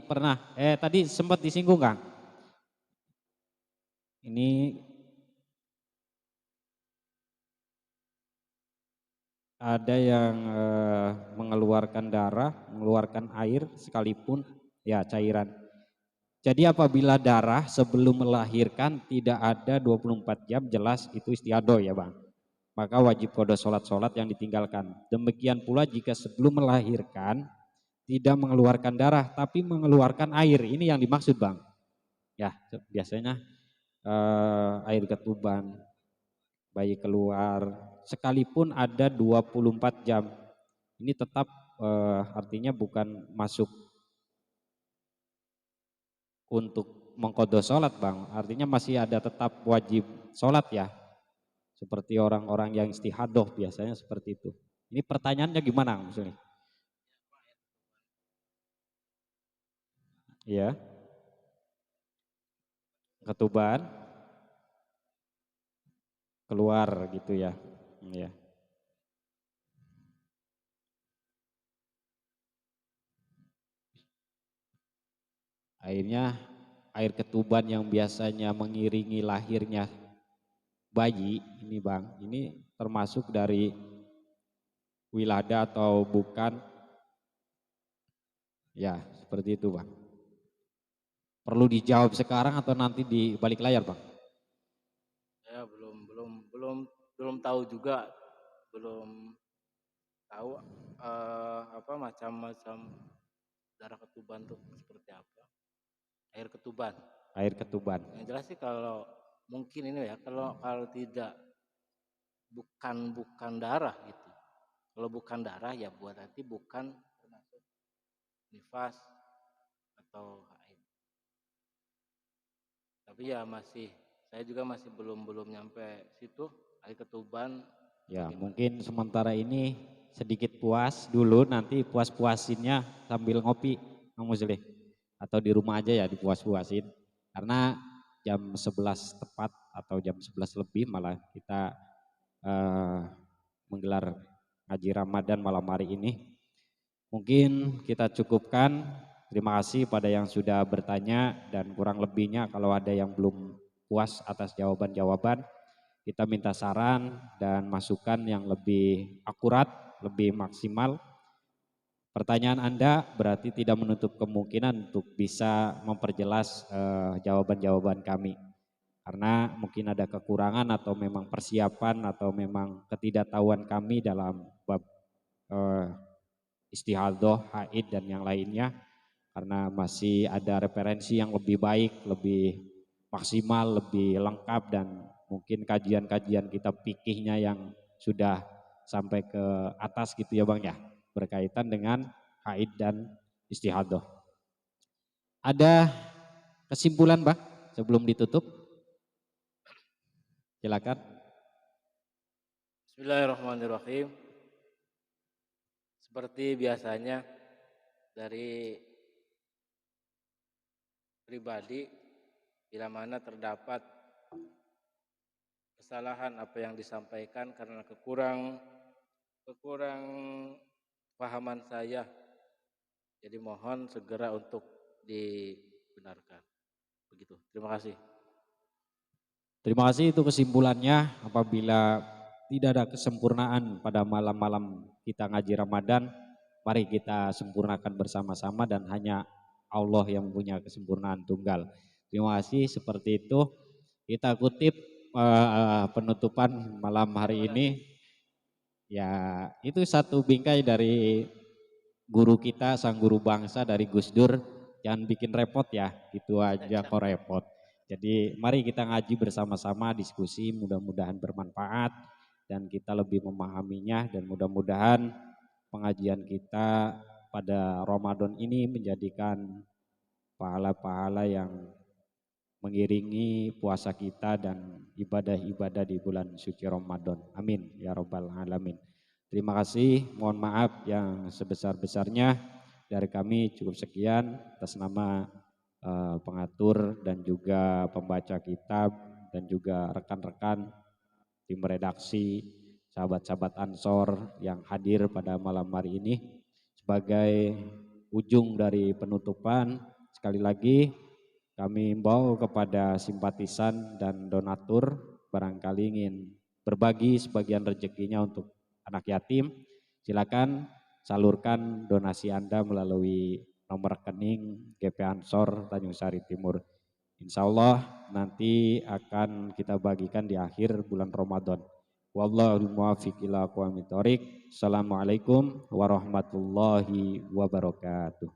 sempat disinggung Kang. Ini ada yang mengeluarkan darah, mengeluarkan air sekalipun ya cairan. Jadi apabila darah sebelum melahirkan tidak ada 24 jam, jelas itu istiadoh ya Bang. Maka wajib qada sholat-sholat yang ditinggalkan. Demikian pula jika sebelum melahirkan tidak mengeluarkan darah tapi mengeluarkan air, ini yang dimaksud Bang. Ya biasanya air ketuban, bayi keluar, sekalipun ada 24 jam. Ini tetap artinya bukan masuk untuk mengqadha sholat Bang, artinya masih ada tetap wajib sholat ya. Seperti orang-orang yang istihadoh biasanya seperti itu. Ini pertanyaannya gimana maksudnya? Ya, ketuban keluar gitu ya. Ya. Akhirnya air ketuban yang biasanya mengiringi lahirnya bayi ini Bang, ini termasuk dari wilada atau bukan? Ya, seperti itu Bang. Perlu dijawab sekarang atau nanti di balik layar Bang? Ya belum tahu juga, belum tahu apa macam-macam darah ketuban tuh seperti apa. Air ketuban. Air ketuban. Yang jelas sih kalau mungkin ini ya, kalau tidak bukan darah gitu. Kalau bukan darah ya berarti bukan termasuk nifas atau haid. Tapi ya saya juga masih belum nyampe situ, air ketuban. Ya mungkin sementara ini sedikit puas dulu, nanti puas-puasinnya sambil ngopi Kang Musli. Atau di rumah aja ya dipuas-puasin. Karena jam 11 tepat atau jam 11 lebih malah kita menggelar ngaji Ramadan malam hari ini. Mungkin kita cukupkan. Terima kasih pada yang sudah bertanya dan kurang lebihnya kalau ada yang belum puas atas jawaban-jawaban, kita minta saran dan masukan yang lebih akurat, lebih maksimal. Pertanyaan Anda berarti tidak menutup kemungkinan untuk bisa memperjelas jawaban-jawaban kami. Karena mungkin ada kekurangan atau memang persiapan atau memang ketidaktahuan kami dalam bab istihadoh, haid dan yang lainnya. Karena masih ada referensi yang lebih baik, lebih maksimal, lebih lengkap dan mungkin kajian-kajian kita fikihnya yang sudah sampai ke atas gitu ya Bang ya, berkaitan dengan haid dan istihadoh. Ada kesimpulan Bang sebelum ditutup? Silakan. Bismillahirrahmanirrahim. Seperti biasanya dari pribadi, bila mana terdapat kesalahan apa yang disampaikan karena kekurang pahaman saya, jadi mohon segera untuk dibenarkan. Begitu. Terima kasih. Terima kasih, itu kesimpulannya. Apabila tidak ada kesempurnaan pada malam-malam kita ngaji Ramadan, mari kita sempurnakan bersama-sama dan hanya Allah yang punya kesempurnaan tunggal. Terima kasih, seperti itu. Kita kutip penutupan malam hari ini. Ya, itu satu bingkai dari guru kita, sang guru bangsa dari Gus Dur. Jangan bikin repot ya, gitu aja kok repot. Jadi mari kita ngaji bersama-sama, diskusi, mudah-mudahan bermanfaat dan kita lebih memahaminya, dan mudah-mudahan pengajian kita pada Ramadan ini menjadikan pahala-pahala yang mengiringi puasa kita dan ibadah-ibadah di bulan suci Ramadan. Amin ya robbal alamin. Terima kasih, mohon maaf yang sebesar-besarnya. Dari kami cukup sekian atas nama pengatur dan juga pembaca kitab dan juga rekan-rekan tim redaksi, sahabat-sahabat Ansor yang hadir pada malam hari ini. Sebagai ujung dari penutupan, sekali lagi kami himbau kepada simpatisan dan donatur barangkali ingin berbagi sebagian rezekinya untuk anak yatim, silakan salurkan donasi Anda melalui nomor rekening GP Ansor Tanjung Sari Timur. Insya Allah nanti akan kita bagikan di akhir bulan Ramadan. Wallahul muwaffiq ila aqwamit thoriq. Assalamualaikum warahmatullahi wabarakatuh.